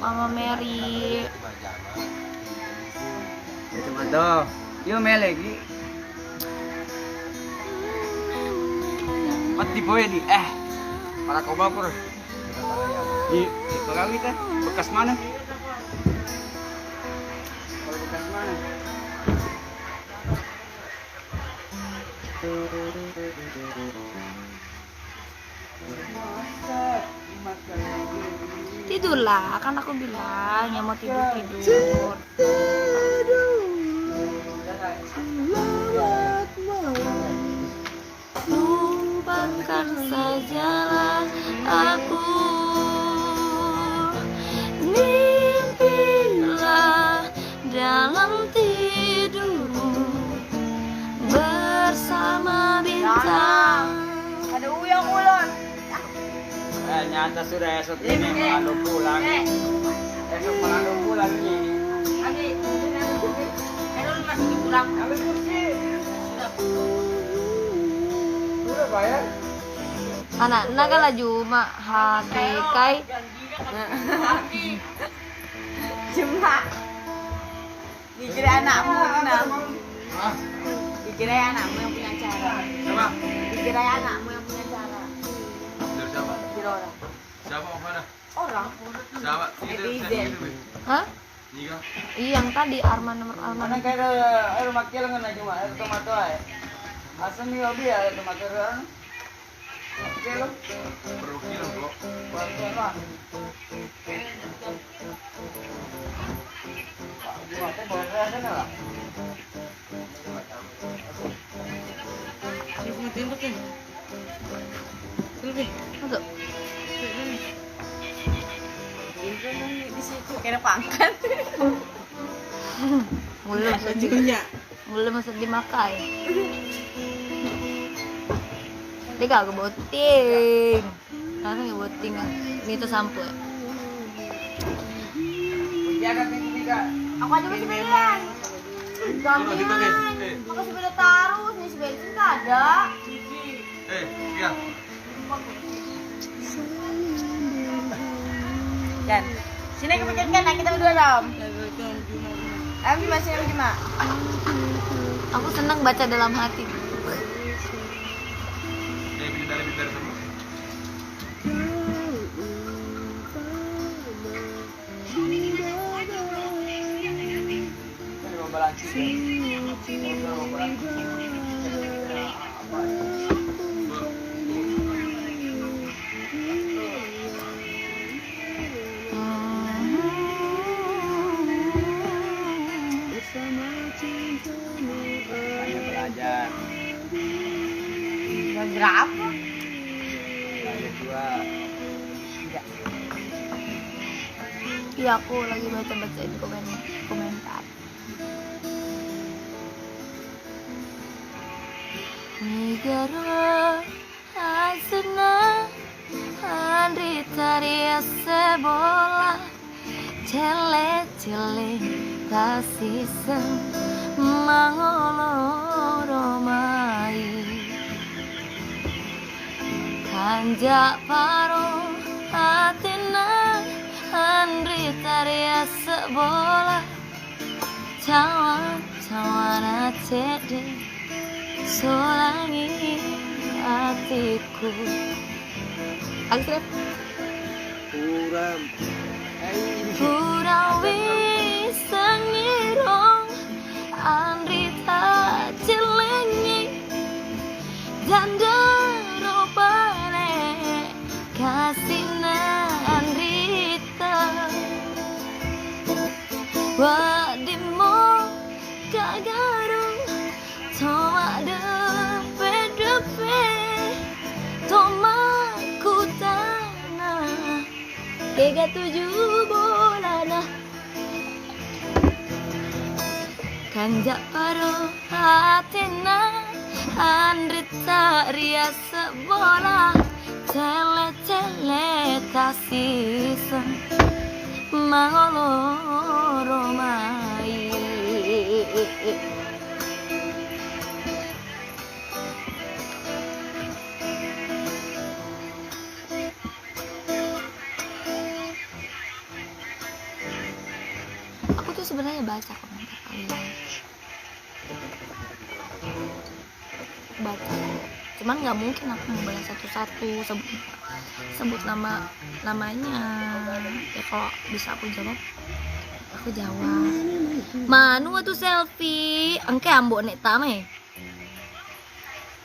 Mama Mary. Ya cuma tuh. Yo melegi. Mati boy di para kau bapur. Di Betawi kan bekas mana? Kalau bekas mana? Tidurlah, kan aku bilang yang mau tidur. Lupakan sajalah aku. Mimpilah dalam tidurmu bersama bintang. Ada uyang ulun. Nyata sudah esok ini mengandung pulang. Esok mengandung pulang ini. Lagi, Erol masih pulang. Ambil kursi. Sudah bayar? Anak naga cuma hati kai. Cuma dikira anakmu kenal. Dikira anakmu yang punya acara. Siapa? Dikira anakmu yang punya acara. Dari siapa? Dikira orang. Siapa mana? Orang. Siapa? Netizen. Hah? Iya. Iya yang tadi Arman nomor Mana Arman. kayak air makil nggak cuma air tomato ay. Asam nih hobi ya air tomato kan. Oke lo. Perlu bro. Buat apa? Buatnya boleh ada nggak lah? Aku matiin tuh kan. Lebih. Untuk Di situ kayak ada pangkat. mulai masuk di Bajunya. mulai masuk dimakai. Dia gak boting. Langsung gak boting kan. Ini tuh sampo ya. Jaga tinggi kak. Aku aja masih belian. Gampingan. Aku sepeda taruh, nih bensin gak ada. Iya. Dan sini kepencetkan, nah kita berdua dong. Ayo Bima, sini Bima. Aku senang baca dalam hati. Bidar semua. Ini mau balanci. Mau balanci. Hanya belajar. Jam berapa? Ada dua. Iya aku lagi baca-bacain komentar. Nigaro asuna Andri taria sebola Cele tasisen mangolo mai Kanja paro atina Andri taria sebola Cawan cede solangi hatiku. Agak Kurang. Purawi sengirong Andrita celengi Janda ropane kasina Andrita Wadimo kagaru Toma depe Toma kutana 37 bulan Kanjak paro hatina Andrita riasa bola Tele tasisen Mangolo mai Aku tuh sebenarnya baca komentar kalian. Baca. Cuman nggak mungkin aku membalas satu-satu sebut namanya. Ya kalau bisa aku jawab Manu tuh selfie engke ambok nek tame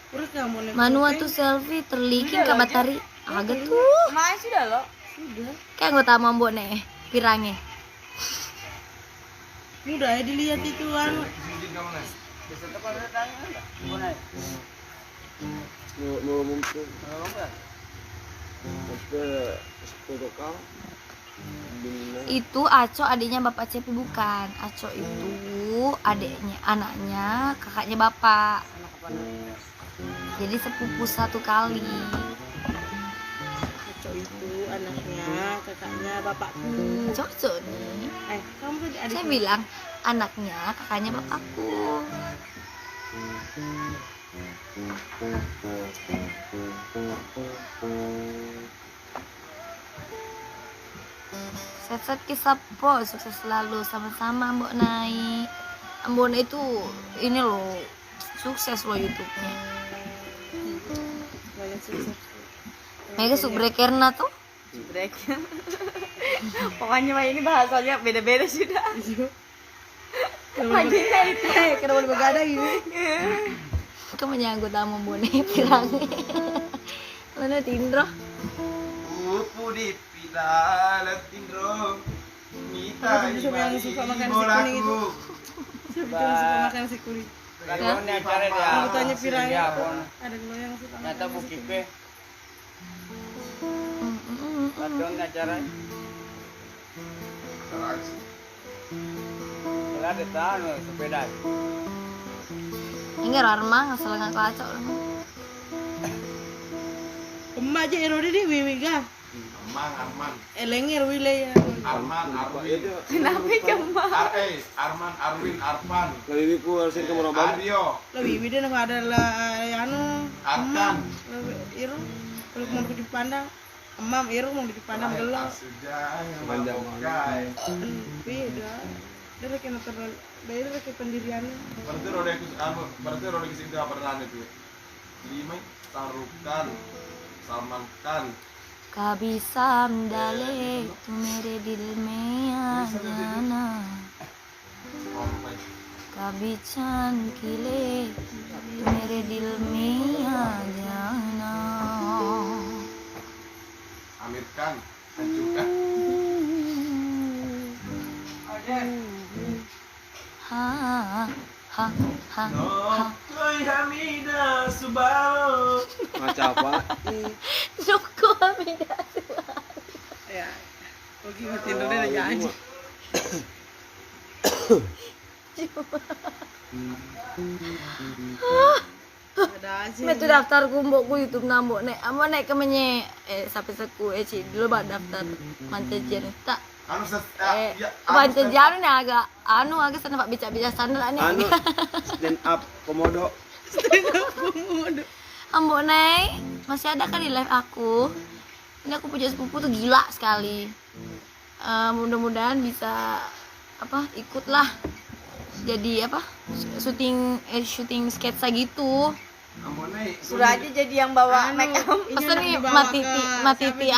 Terus kamu nih. Manu tuh selfie terliking ke batari agak tuh Makanya sudah loh. kayak nggak tahu ambok nek pirange Mudah ya dilihat itu kan. Bisa tepat ada tanya enggak? Boleh. Mau mungkin. Kalau enggak. Sepeda kau. itu Aco adiknya bapak Cepi bukan Aco itu adiknya anaknya kakaknya bapak jadi sepupu satu kali Cocok itu anaknya, kakaknya bapakku. cocok nih Kamu tadi adik. saya bilang anaknya kakaknya bapakku set kisah po sukses selalu sama-sama Mbok Nai. Mbok Nai itu ini loh sukses loh YouTube-nya. Banyak sukses. Mega subbreakerna tuh Break. Pokoknya Mbak ini bahasanya beda-beda sudah. Kenapa itu? Kenapa begadang ini? Kau menyangkut sama boneka pirangi. Mana Tindro? Upu di pidalat tindro. Mita Siapa yang suka makan nasi bolaku. kuning itu? Siapa yang suka makan nasi kuning? Lagu ni acara dia. Aku tanya Pirangi. Ya, pon. Ada dulu yang suka makan. Nyata bukit pe. Lagu ni acara. Kalau ada tahu sepeda. Enggak Rarma, asal nggak kacau. Emak aja erode deh wiwiga. Arman. Elenger wilayah. Arman, Arwin. Kenapa kemah? Arman, Arwin, Arpan. Kalau ini ku harus ke Moroban. Aryo. Lah wiwi deh nggak ada lah anu. Arkan. Iru. Kalau mau dipandang. Emam Iru mau dipandang dulu. Sudah yang Panjang. memakai. Beda. Dia kena terlalu. Dia kayak pendiriannya. Berarti roda kesini apa pernah itu? Lima Sarukan, Salman Khan. Kabi samdale tu mere dil mein aa jana. Kabi chan kile tu mere dil mein aa jana. Amir Khan, hancurkan. Ha ha ha. Koi Hamida Subalo. Macam apa? Nuko amida. Ya. Oke, tidur dia aja aja. Ada aja. Metu daftar kumbok ku YouTube nambok nek ama nek kemenye sampai seku ci dulu bak daftar mantejen tak Anu mantejen nih agak sana pak bicara sana nih. Anu stand up komodo. Ambok nek masih ada kan di live aku. Ini aku punya sepupu tuh gila sekali. Mudah-mudahan bisa ikutlah jadi syuting sketsa gitu. Sudah aja jadi yang bawa make up. Masa nih matiti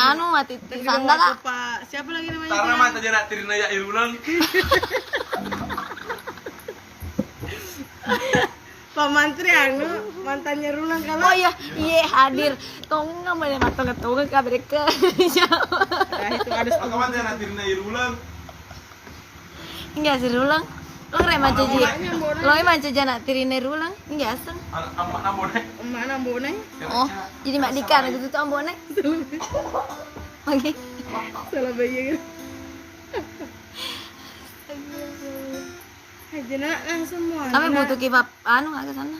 sandal. Pak, siapa lagi namanya? Karena mata jarak tirina ya irulang. Pak Mantri mantannya Rulang kalau. Oh iya hadir. Tong nggak boleh matang ketungan kabar ke. Nah, itu ada Maka mata jarak tirina irulang. Enggak sih Rulang. Lo keren macam je. Lo emang macam nak tirine Rulang. Enggak asal. Amak nambone. emak nambone. Oh, jadi mak Dika gitu tuh ambone. Oke. Salah bayi kan. Aja nak semua. Kami butuh kipap nggak ke sana.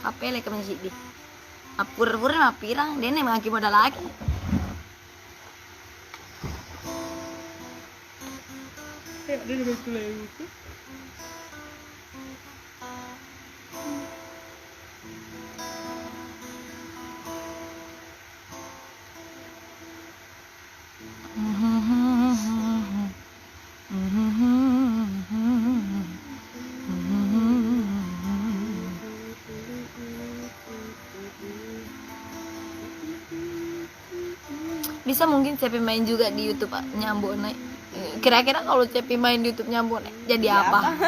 Kapele ke masjid di. Apur-pur mah pirang, dene mah ki modal lagi. Dia udah betul itu. Bisa mungkin Cepi main juga di YouTube Pak, nyambung naik. Kira-kira kalau Cepi main di YouTube nyambung naik, jadi apa?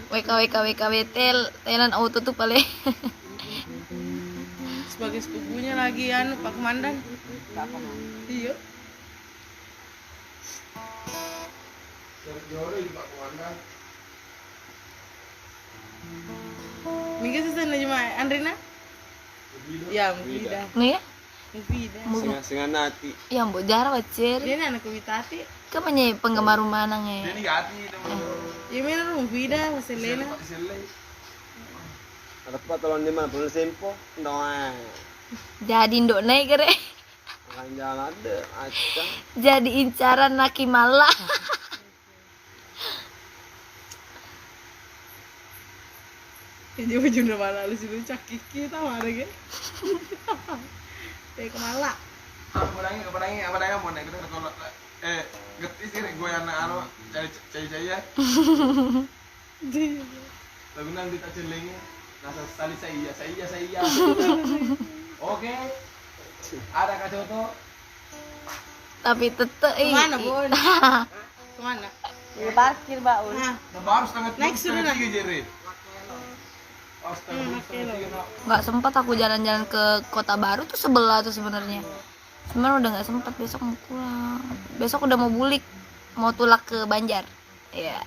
WKWKWKW telan auto tuh paling. Sebagai sepupunya lagi Pak Komandan. Iya. Minggu sih cuma Andrina. Ya, Mufida. Nih ya? Mufida. Singa nati. Ya mbok jarang wacer. Dia anak Witati. Kan menye penggemar rumah nang Ini gati teman. Ya mana Mufida, Selena. Ada apa tolong di mana? Perlu sempo? Doa. Jadi ndok naik kere. Akan jalan ada. Acang. Jadi incaran laki malah. Ini baju udah malah lu sih cakiki tau ada kan? Kayak kemala. Apa mau naik kita kalau geti sih gue anak anu cari ya. Lagu nanti tak celengnya. Nasa sali saya. Oke. Ada kacau tuh. Tapi tetep Kemana, Bun? Kemana? Di parkir, Mbak Ul. Nah, Baru setengah Naik sudah lah. tiga Jerry. Oh, setengah tiga. nggak sempat aku jalan-jalan ke Kota Baru tuh sebelah tuh sebenarnya. Cuman udah nggak sempat, besok mau pulang. Besok udah mau bulik, mau tulak ke Banjar. Ya.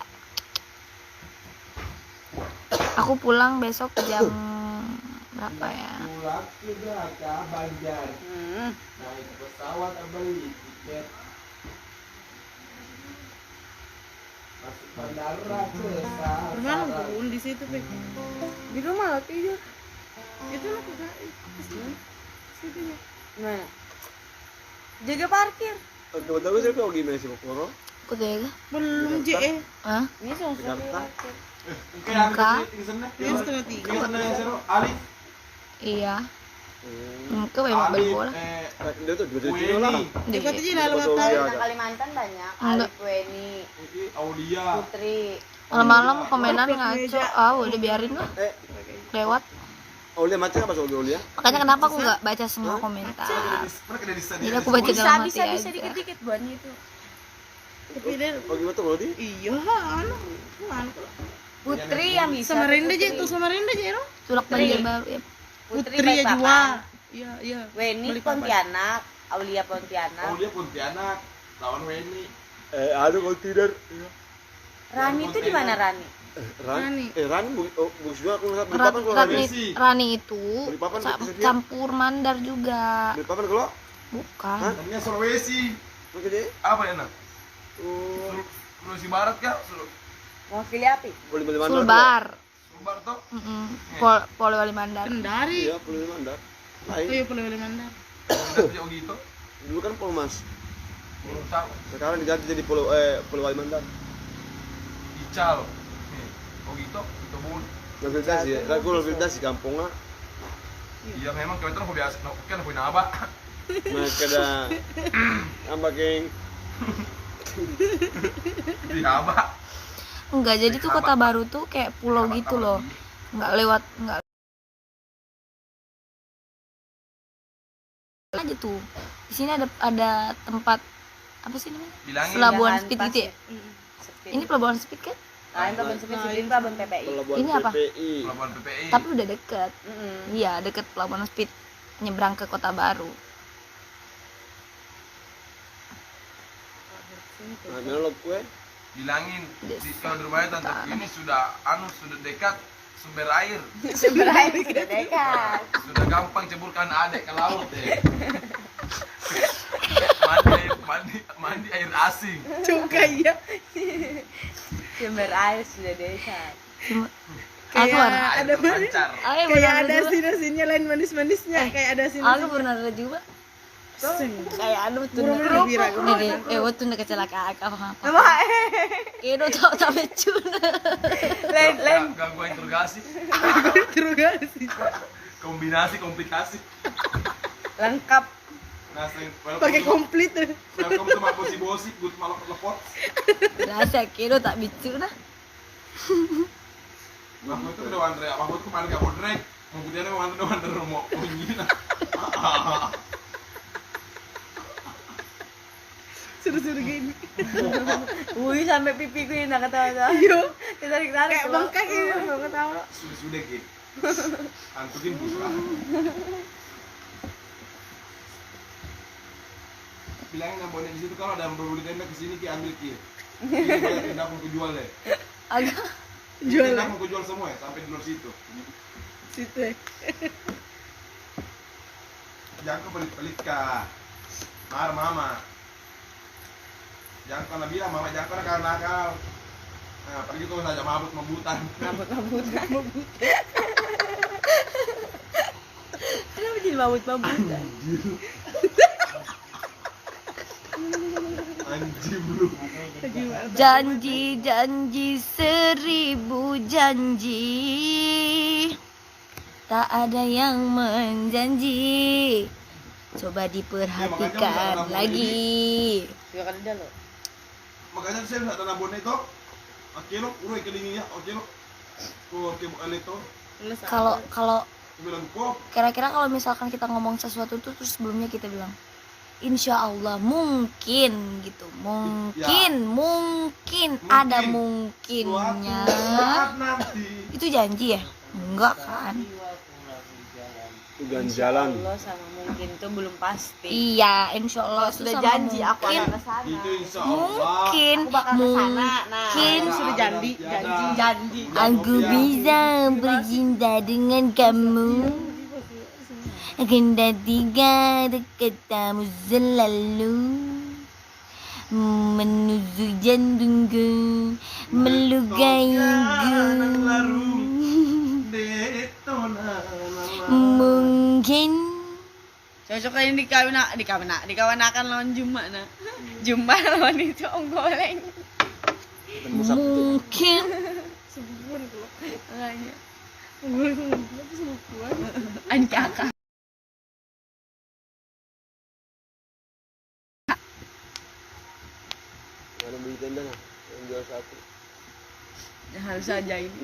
Aku pulang besok jam berapa ya? Pulang sudah ke Banjar. Naik pesawat beli tiket. Masuk bandara ke Kemana, Bun? Di situ, Pe. Di rumah lo tidur. Itu lah ke situ ya. Gimana? Jaga parkir. Tahu siapa yang gimana sih Pokoro? Aku tega. Belum JE. Hah? Ini sungguh Jakarta. Oke, ada Enggak. di sana. Yang setengah tiga. Di sana yang seru. Ali. Iya. Ke memang berbola. Dia tuh dua kilo lah. Di Ikut aja lah lewat Iya, Anak Kalimantan banyak. Enggak. Alif Weni, Aulia. Putri. malam-malam komenan ngaco. Udah biarin lah. Lewat. Aulia macam apa soal Aulia? Makanya kenapa aku nggak baca semua komentar. Mereka dari sana. Jadi aku baca Bisa dalam hati bisa bisa aja. dikit-dikit buatnya itu. Tapi dia Oh gimana tuh berarti? iya, anu. Putri yang bisa. Samarinda aja itu, Samarinda aja, no? Tulak Banjar Baru ya. Putri ya Balikpapan. jual. Iya, iya. Weni Balikpapan. Pontianak, Aulia Pontianak. Aulia Pontianak. Lawan Weni. Aduh kalau tidak. Rani itu di mana Rani? Rani. Rani bagus juga aku ngeliat beli Rat- papan kalau Rani, Rani. Rani itu Balikpapan bisa campur mandar juga. Beli papan kalau Bukan. Namanya Sulawesi. oke deh. Apa ya nak? Oh, Sulawesi Barat kah? Mewakili api. boleh beli mandar. Sulbar. Sulbar tuh. Polewali Mandar. Kendari. Iya, boleh beli mandar. Oh Lain. iya, Pulau Mandar. Udah jauh gitu. Dulu kan Polmas. Belum tahu. Sekarang diganti jadi Pulau Wali Mandar. Ical. Oh gitu. Itu bun. Nafildas ya. Aku nafildas di kampungnya. Iya memang kita tuh biasa. Kan punya apa? Nah, kada apa geng. Di apa? Enggak, jadi tuh Kota Baru tuh kayak pulau gitu loh. Enggak aja tuh. Di sini ada tempat apa sih namanya? Bilangin Pelabuhan Jangan speed pas gitu ya? Speed. Ini pelabuhan speed kan? Lain pelabuhan speed, speed pelabuhan PPI. Pelabuhan Ini apa? PPI. Pelabuhan PPI. Tapi udah deket. Mm-mm. Iya, deket pelabuhan speed nyebrang ke Kota Baru. Nah, melok gue. Bilangin kalau di rumahnya tante ini sudah sudah dekat sumber air. Sumber air sudah dekat. Sudah gampang ceburkan adek ke laut deh. Mandi air asing. Cuka iya. Sumber air sudah dekat. Cuma Kayak aku ada Air manis. terpancar. pernah Kayak ada juga. asin-asinnya lain manis-manisnya. Kayak ada asin. Aku pernah ada juga. Kayak tuh Burung bira. waktu nak kecelakaan apa Wah, Kedo tak becun. lain. Gangguan interogasi. Interogasi. Kombinasi komplikasi. Lengkap. Nah, sering Pakai komplit. welcome to Makosi Bosi, good malok lepot. Rasa kedo tak becun lah. Mahmud itu udah Andre, Mahmud kemarin gak mau drag. Kemudian mau Andre mau nyina. Suruh-suruh gini. Wih, sampai pipiku ini nak ketawa. Iya. Tarik-tarik. Kayak bengkak ini. Gak ketawa. Sudah gitu. Antukin buslah. Bilangin yang bonek di situ kalau ada yang berbulu tenda kesini ki ambil ki. Ini boleh tenda aku jual deh. Agak Jual. Tenda aku jual semua ya sampai di luar situ. Situ. Jangan kau pelit-pelit kah. Mar mama. Jangan kau bilang mama jangan kau nakal. Nah, pergi kau saja mabut-mabutan. Mabut-mabutan. Kenapa jadi mabut-mabutan? Anjing lu. janji 1000 janji, tak ada yang menjanji. Coba diperhatikan lagi. Silakan ada lo. Makanya saya bisa tanam bonek itu. Oke lo, udah kelingnya, oke lo. Tuh, oke bukan itu. Kalau bilang kok Kira-kira kalau misalkan kita ngomong sesuatu tuh terus sebelumnya kita bilang Insya Allah mungkin gitu, mungkin ada mungkinnya. nanti Itu janji ya? Enggak kan? Itu ganjalan. Allah sama mungkin itu belum pasti. Iya, insya Allah itu Sudah sama janji aku mungkin. akan ke sana. itu insya Allah Mungkin, Aku bakal ke sana. Nah, mungkin Sudah janji. aku bisa bercinta dengan kamu. Akan tiga katamu selalu menuju jantungku, melukaiku. Mungkin Cocok kali dikawinakan lawan Juma nah. Juma lawan itu Om Goleng. mungkin Makanya. Ancaka. Ada beli tenda nah, yang jual satu. Harus aja ini.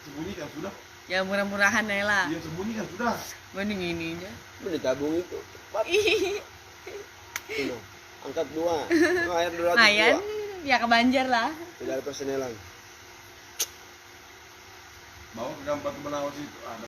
sembunyikan sudah Ya murah-murahan ya lah. iya sembunyikan sudah Mending ininya. Mana tabung itu? Cepat. Tuh, angkat 2. Air 202. Lumayan. Ya ke Banjar lah. Tidak ada persenelan. bawa ke gambar Batu Benawas itu ada